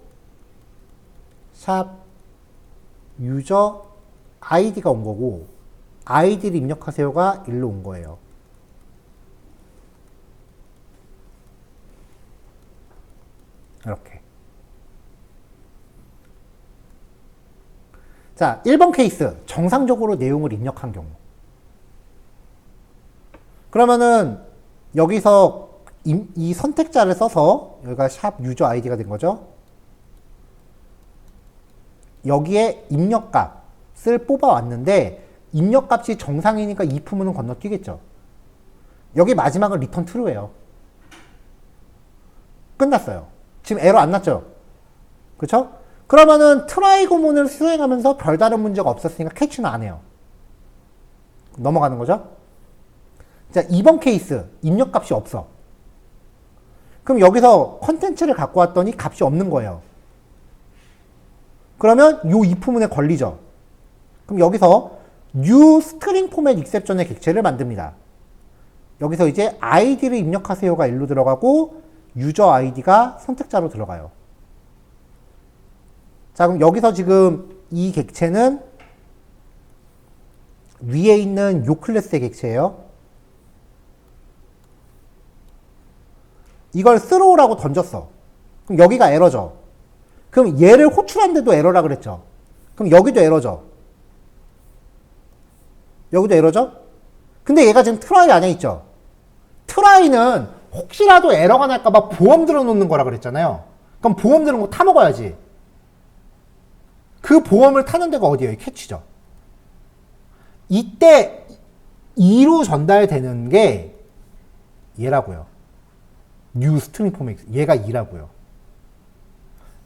샵 유저 아이디가 온 거고 아이디를 입력하세요가 일로 온 거예요. 이렇게. 자, 1번 케이스. 정상적으로 내용을 입력한 경우. 그러면은 여기서 이 선택자를 써서 여기가 샵 유저 아이디가 된 거죠. 여기에 입력값을 뽑아왔는데 입력값이 정상이니까 if문은 건너뛰겠죠. 여기 마지막은 return true예요. 끝났어요. 지금 에러 안 났죠? 그쵸? 그러면은 트라이 구문을 수행하면서 별다른 문제가 없었으니까 캐치는 안 해요. 넘어가는 거죠? 자, 2번 케이스. 입력값이 없어. 그럼 여기서 컨텐츠를 갖고 왔더니 값이 없는 거예요. 그러면 요 if문에 걸리죠. 그럼 여기서 new string format exception의 객체를 만듭니다. 여기서 이제 id를 입력하세요가 일로 들어가고 유저 id가 선택자로 들어가요. 자, 그럼 여기서 지금 이 객체는 위에 있는 요 클래스의 객체예요. 이걸 throw라고 던졌어. 그럼 여기가 에러죠. 그럼 얘를 호출한데도 에러라 그랬죠. 그럼 여기도 에러죠. 여기도 에러죠. 근데 얘가 지금 try 안에 있죠. try는 혹시라도 에러가 날까봐 보험 들어놓는 거라 그랬잖아요. 그럼 보험 들은 거 타먹어야지. 그 보험을 타는 데가 어디예요? 캐치죠. 이때 2로 전달되는 게 얘라고요. new string format. 얘가 2라고요.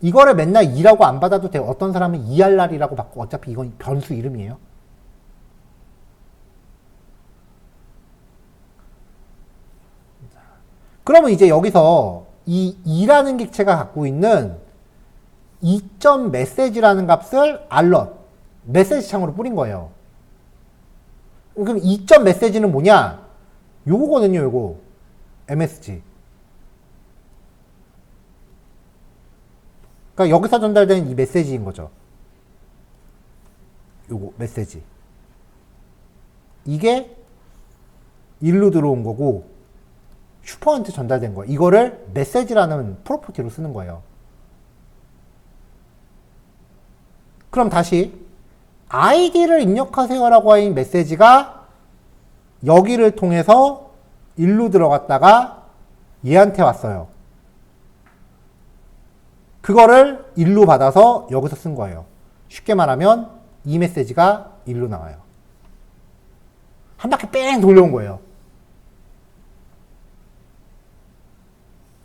이거를 맨날 2라고 안 받아도 돼요. 어떤 사람은 2RR이라고 받고 어차피 이건 변수 이름이에요. 그러면 이제 여기서 이 2라는 객체가 갖고 있는 2점 메시지라는 값을 alert, 메시지 창으로 뿌린 거예요. 그럼 2점 메시지는 뭐냐? 요거거든요, 요거. MSG. 그러니까 여기서 전달된 이 메시지인 거죠. 요거, 메시지. 이게 1로 들어온 거고, 슈퍼한테 전달된 거예요. 이거를 메시지라는 프로퍼티로 쓰는 거예요. 그럼 다시 id를 입력하세요라고 하는 메시지가 여기를 통해서 1로 들어갔다가 얘한테 왔어요. 그거를 1로 받아서 여기서 쓴 거예요. 쉽게 말하면 이 메시지가 1로 나와요. 한 바퀴 뺑 돌려온 거예요.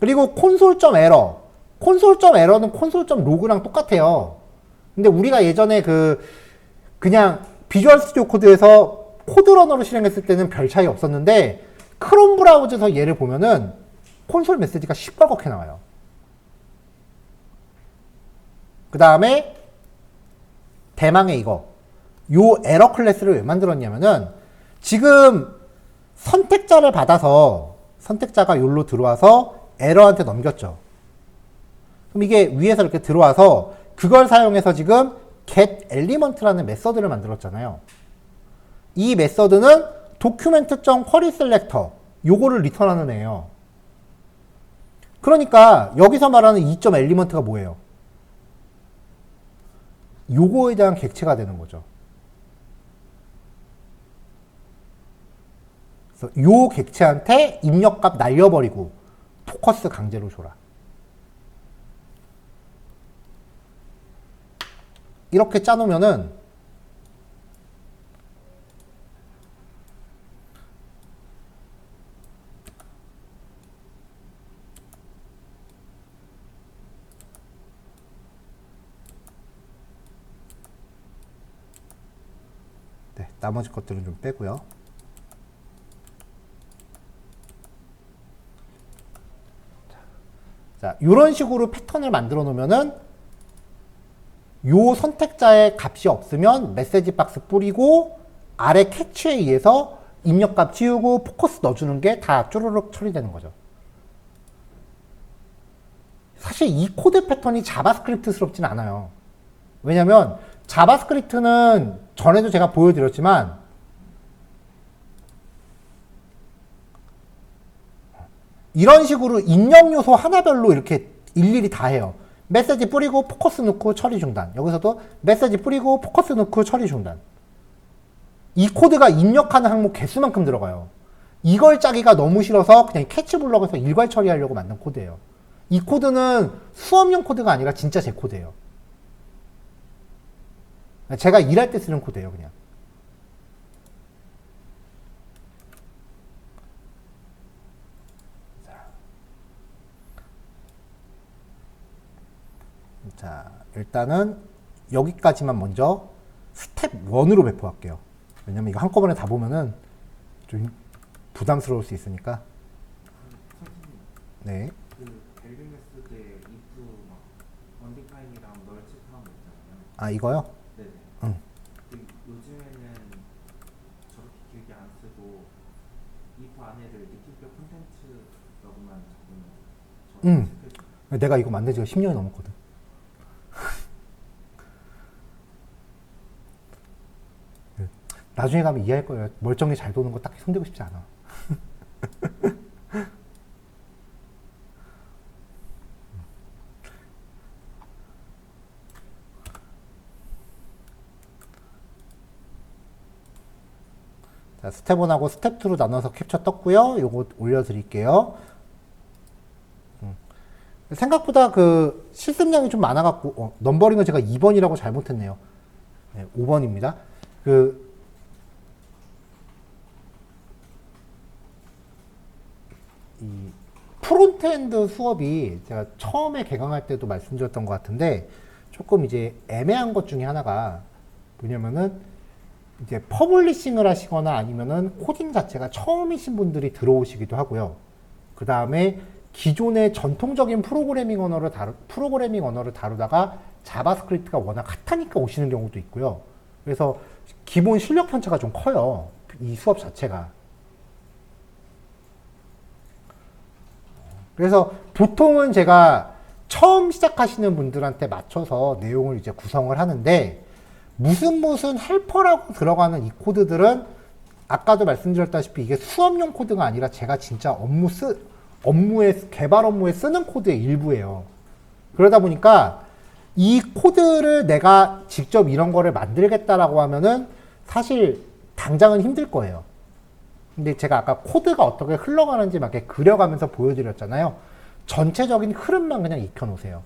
그리고 콘솔.에러. 콘솔.에러는 콘솔.로그랑 똑같아요. 근데 우리가 예전에 그냥 비주얼 스튜디오 코드에서 코드러너로 실행했을 때는 별 차이 없었는데 크롬 브라우저에서 얘를 보면은 콘솔 메시지가 시뻘겋게 나와요. 그 다음에 대망의 이거. 요 에러 클래스를 왜 만들었냐면은 지금 선택자를 받아서 선택자가 여기로 들어와서 에러한테 넘겼죠. 그럼 이게 위에서 이렇게 들어와서 그걸 사용해서 지금 get element라는 메서드를 만들었잖아요. 이 메서드는 document.querySelector 요거를 리턴하는 애예요. 그러니까 여기서 말하는 2.element가 뭐예요? 요거에 대한 객체가 되는 거죠. 그래서 요 객체한테 입력값 날려버리고 포커스 강제로 줘라. 이렇게 짜놓으면은 네, 나머지 것들은 좀 빼고요. 자, 이런 식으로 패턴을 만들어 놓으면은 요 선택자의 값이 없으면 메시지 박스 뿌리고 아래 캐치에 의해서 입력값 지우고 포커스 넣어주는 게 다 쭈루룩 처리되는 거죠. 사실 이 코드 패턴이 자바스크립트스럽진 않아요. 왜냐면 자바스크립트는 전에도 제가 보여드렸지만 이런 식으로 입력 요소 하나별로 이렇게 일일이 다 해요. 메시지 뿌리고 포커스 넣고 처리 중단. 여기서도 메시지 뿌리고 포커스 넣고 처리 중단. 이 코드가 입력하는 항목 개수만큼 들어가요. 이걸 짜기가 너무 싫어서 그냥 캐치 블럭에서 일괄 처리하려고 만든 코드예요. 이 코드는 수업용 코드가 아니라 진짜 제 코드예요. 제가 일할 때 쓰는 코드예요, 그냥. 자, 일단은 여기까지만 먼저 스텝 1으로 배포할게요. 왜냐면 이거 한꺼번에 다 보면은 좀 부담스러울 수 있으니까. 선생님, 네. 그 밸류메스 때 if 막 언디파인이랑 널 체크하는 거 있잖아요. 아, 이거요? 네네. 응. 그 요즘에는 저렇게 길게 안 쓰고 if 안에를 느낌표 콘텐츠라고만 적으면 응. 저렇게 체크해줘요. 내가 이거 만든 지가 10년이 넘었거든. 나중에 가면 이해할 거예요. 멀쩡히 잘 도는 거 딱히 손대고 싶지 않아. 자, 스텝 1하고 스텝 2로 나눠서 캡처 떴고요. 요거 올려드릴게요. 생각보다 그 실습량이 좀 많아갖고, 넘버링은 제가 2번이라고 잘못했네요. 네, 5번입니다. 이 프론트엔드 수업이 제가 처음에 개강할 때도 말씀드렸던 것 같은데, 조금 이제 애매한 것 중에 하나가 뭐냐면은, 이제 퍼블리싱을 하시거나 아니면은 코딩 자체가 처음이신 분들이 들어오시기도 하고요. 그 다음에 기존의 전통적인 프로그래밍 언어를 다루다가 자바스크립트가 워낙 핫하니까 오시는 경우도 있고요. 그래서 기본 실력 편차가 좀 커요. 이 수업 자체가. 그래서 보통은 제가 처음 시작하시는 분들한테 맞춰서 내용을 이제 구성을 하는데, 무슨 헬퍼라고 들어가는 이 코드들은 아까도 말씀드렸다시피 이게 수업용 코드가 아니라 제가 진짜 개발 업무에 쓰는 코드의 일부예요. 그러다 보니까 이 코드를 내가 직접 이런 거를 만들겠다라고 하면은 사실 당장은 힘들 거예요. 근데 제가 아까 코드가 어떻게 흘러가는지 막 이렇게 그려가면서 보여드렸잖아요. 전체적인 흐름만 그냥 익혀놓으세요.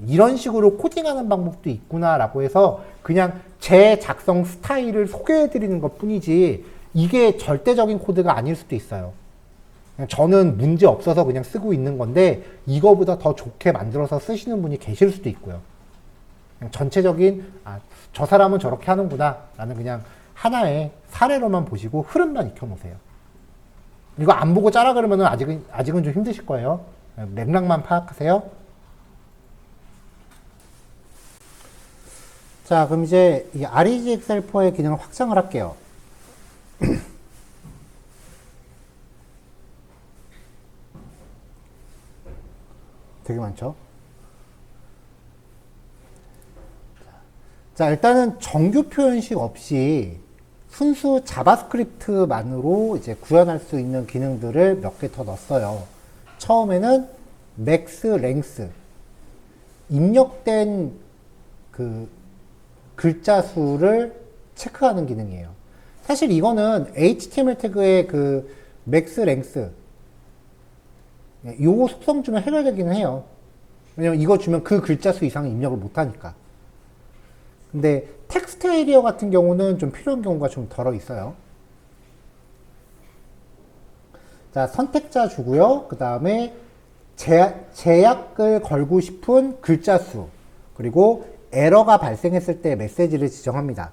이런 식으로 코딩하는 방법도 있구나라고 해서 그냥 제 작성 스타일을 소개해드리는 것 뿐이지 이게 절대적인 코드가 아닐 수도 있어요. 그냥 저는 문제 없어서 그냥 쓰고 있는 건데 이거보다 더 좋게 만들어서 쓰시는 분이 계실 수도 있고요. 그냥 전체적인 저 사람은 저렇게 하는구나 라는 그냥 하나의 사례로만 보시고 흐름만 익혀놓으세요. 이거 안 보고 짜라 그러면 아직은 좀 힘드실 거예요. 맥락만 파악하세요. 자, 그럼 이제 이 REG 엑셀4의 기능을 확장을 할게요. 되게 많죠? 자, 일단은 정규 표현식 없이 순수 자바스크립트만으로 이제 구현할 수 있는 기능들을 몇 개 더 넣었어요. 처음에는 max length, 입력된 그 글자 수를 체크하는 기능이에요. 사실 이거는 HTML 태그의 그 max length, 요 속성 주면 해결되기는 해요. 왜냐면 이거 주면 그 글자 수 이상 입력을 못하니까. 근데 텍스트 에리어 같은 경우는 좀 필요한 경우가 좀 덜어 있어요. 자, 선택자 주고요. 그 다음에 제약을 걸고 싶은 글자 수, 그리고 에러가 발생했을 때 메시지를 지정합니다.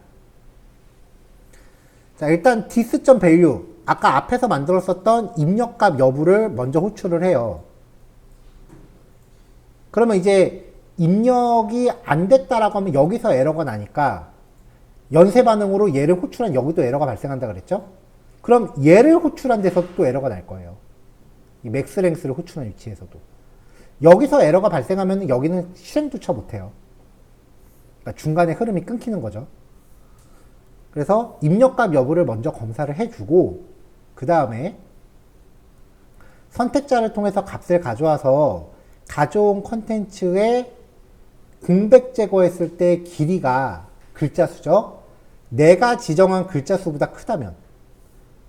자, 일단 this.value, 아까 앞에서 만들었었던 입력값 여부를 먼저 호출을 해요. 그러면 이제 입력이 안 됐다라고 하면 여기서 에러가 나니까 연쇄 반응으로 얘를 호출한 여기도 에러가 발생한다 그랬죠? 그럼 얘를 호출한 데서 또 에러가 날 거예요. 이 맥스랭스를 호출한 위치에서도. 여기서 에러가 발생하면 여기는 실행조차 못해요. 그러니까 중간에 흐름이 끊기는 거죠. 그래서 입력값 여부를 먼저 검사를 해주고 그 다음에 선택자를 통해서 값을 가져와서 가져온 컨텐츠에 공백 제거했을 때 길이가 글자 수죠. 내가 지정한 글자 수보다 크다면,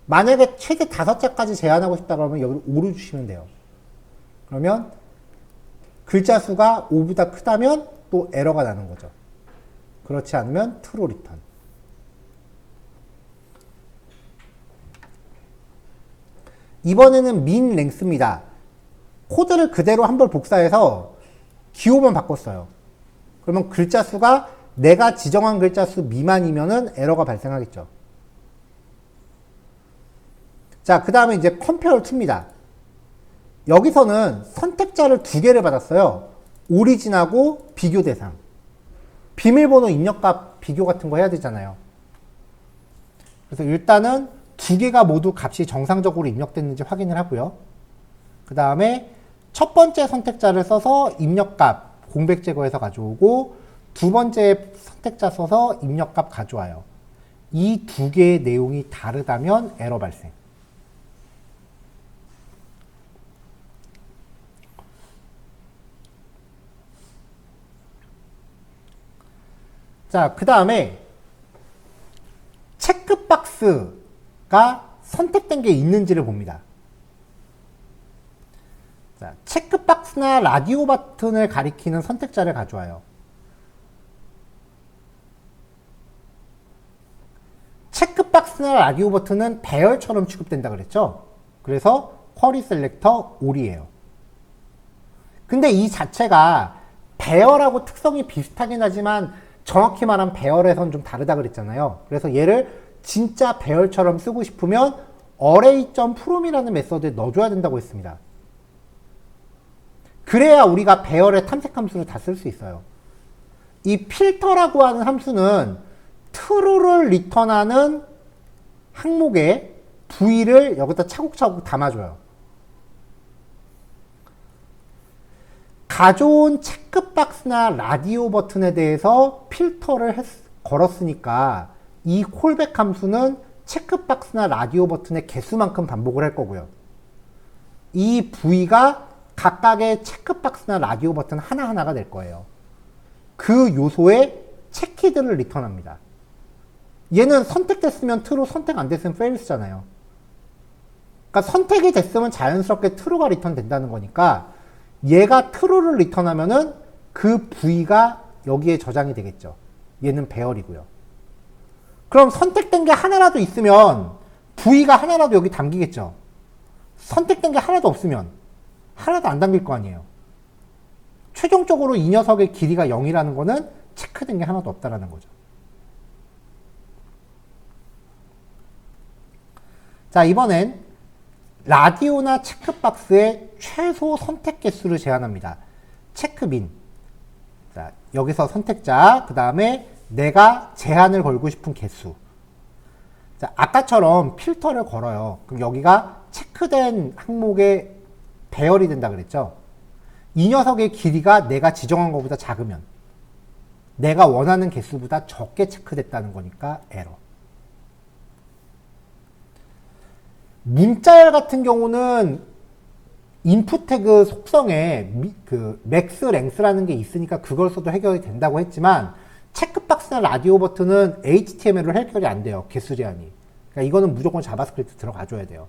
만약에 최대 5자까지 제한하고 싶다 그러면 여기를 5로 주시면 돼요. 그러면 글자 수가 5보다 크다면 또 에러가 나는 거죠. 그렇지 않으면 true return. 이번에는 min length입니다. 코드를 그대로 한 번 복사해서 기호만 바꿨어요. 그러면 글자 수가 내가 지정한 글자 수 미만이면은 에러가 발생하겠죠. 자, 그 다음에 이제 컴페어 2입니다. 여기서는 선택자를 두 개를 받았어요. 오리진하고 비교 대상. 비밀번호 입력값 비교 같은 거 해야 되잖아요. 그래서 일단은 두 개가 모두 값이 정상적으로 입력됐는지 확인을 하고요. 그 다음에 첫 번째 선택자를 써서 입력값 공백 제거해서 가져오고 두 번째 선택자 써서 입력값 가져와요. 이 두 개의 내용이 다르다면 에러 발생. 자, 그 다음에 체크박스가 선택된 게 있는지를 봅니다. 자, 체크박스나 라디오 버튼을 가리키는 선택자를 가져와요. 체크박스나 라디오 버튼은 배열처럼 취급된다 그랬죠? 그래서 쿼리 셀렉터 올이에요. 근데 이 자체가 배열하고 특성이 비슷하긴 하지만 정확히 말하면 배열에선 좀 다르다 그랬잖아요. 그래서 얘를 진짜 배열처럼 쓰고 싶으면 array.from이라는 메서드에 넣어줘야 된다고 했습니다. 그래야 우리가 배열의 탐색 함수를 다 쓸 수 있어요. 이 필터라고 하는 함수는 true를 리턴하는 항목에 v를 여기다 차곡차곡 담아줘요. 가져온 체크박스나 라디오 버튼에 대해서 필터를 걸었으니까 이 콜백 함수는 체크박스나 라디오 버튼의 개수만큼 반복을 할 거고요. 이 v가 각각의 체크박스나 라디오 버튼 하나하나가 될 거예요. 그 요소에 체키드를 리턴합니다. 얘는 선택됐으면 true, 선택 안 됐으면 false잖아요. 그러니까 선택이 됐으면 자연스럽게 true가 리턴된다는 거니까 얘가 true를 리턴하면은 그 v가 여기에 저장이 되겠죠. 얘는 배열이고요. 그럼 선택된 게 하나라도 있으면 v가 하나라도 여기 담기겠죠. 선택된 게 하나도 없으면 하나도 안 담길 거 아니에요. 최종적으로 이 녀석의 길이가 0이라는 거는 체크된 게 하나도 없다라는 거죠. 자, 이번엔 라디오나 체크박스의 최소 선택 개수를 제한합니다. 체크민. 자, 여기서 선택자, 그 다음에 내가 제한을 걸고 싶은 개수. 자, 아까처럼 필터를 걸어요. 그럼 여기가 체크된 항목의 배열이 된다 그랬죠? 이 녀석의 길이가 내가 지정한 것보다 작으면 내가 원하는 개수보다 적게 체크됐다는 거니까 에러. 문자열 같은 경우는 인풋 태그 속성에 그 맥스 랭스라는 게 있으니까 그걸 써도 해결이 된다고 했지만 체크박스나 라디오 버튼은 HTML로 해결이 안 돼요. 개수 제한이. 그러니까 이거는 무조건 자바스크립트 들어가줘야 돼요.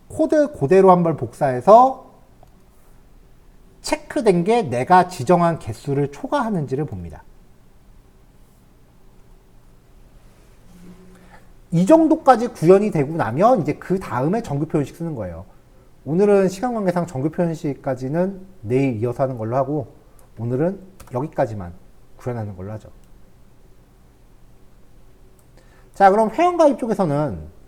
코드 그대로 한번 복사해서 체크된 게 내가 지정한 개수를 초과하는지를 봅니다. 이 정도까지 구현이 되고 나면 이제 그 다음에 정규 표현식 쓰는 거예요. 오늘은 시간 관계상 정규 표현식까지는 내일 이어서 하는 걸로 하고 오늘은 여기까지만 구현하는 걸로 하죠. 자, 그럼 회원가입 쪽에서는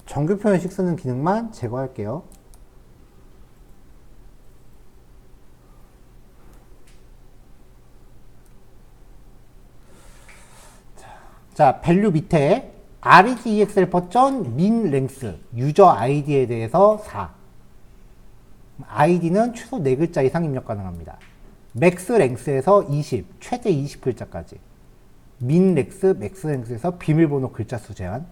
정규 표현식 쓰는 기능만 제거할게요. 자, 밸류 밑에 RETEXL 버전 min length 유저 아이디에 대해서 4. 아이디는 최소 4글자 이상 입력 가능합니다. max length에서 20, 최대 20글자까지. min length, max length에서 비밀번호 글자 수 제한.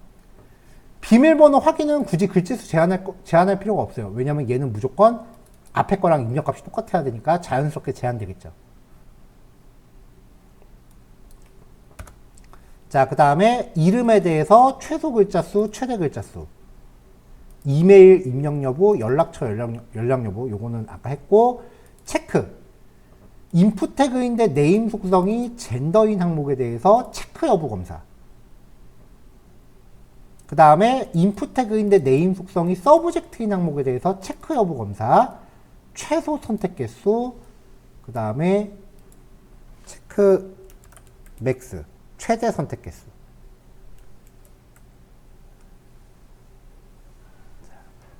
비밀번호 확인은 굳이 글자수 제한할 필요가 없어요. 왜냐면 얘는 무조건 앞에 거랑 입력값이 똑같아야 되니까 자연스럽게 제한되겠죠. 자, 그 다음에 이름에 대해서 최소 글자 수, 최대 글자 수. 이메일 입력 여부, 연락처 연락 여부, 요거는 아까 했고, 체크. 인풋 태그인데 네임 속성이 젠더인 항목에 대해서 체크 여부 검사. 그 다음에 인풋 태그인데 네임 속성이 서브젝트인 항목에 대해서 체크 여부 검사. 최소 선택 개수. 그 다음에 체크 맥스. 최대 선택 개수.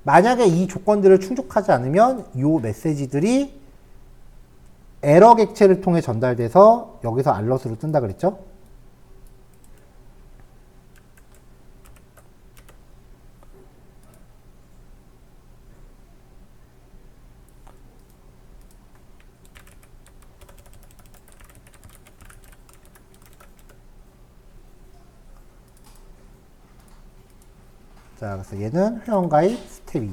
만약에 이 조건들을 충족하지 않으면 이 메시지들이 에러 객체를 통해 전달돼서 여기서 알럿으로 뜬다 그랬죠? 자, 그래서 얘는 회원가입 스텝 2.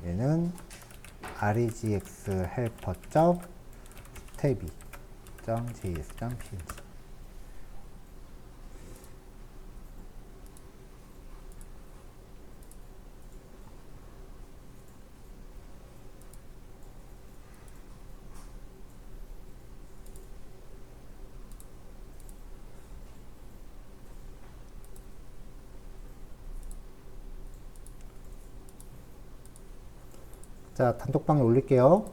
얘는 regx helper.step2.js.png. 자, 단톡방에 올릴게요.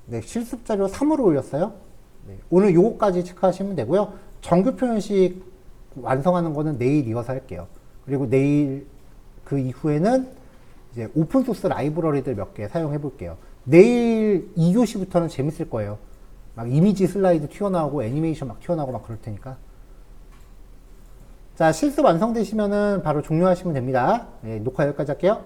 네, 실습 자료 3으로 올렸어요. 네, 오늘 요거까지 체크하시면 되고요. 정규 표현식 완성하는 거는 내일 이어서 할게요. 그리고 내일 그 이후에는 이제 오픈소스 라이브러리들 몇 개 사용해 볼게요. 내일 2교시부터는 재밌을 거예요. 막 이미지 슬라이드 튀어나오고 애니메이션 막 튀어나오고 막 그럴 테니까. 자, 실습 완성되시면은 바로 종료하시면 됩니다. 네, 녹화 여기까지 할게요.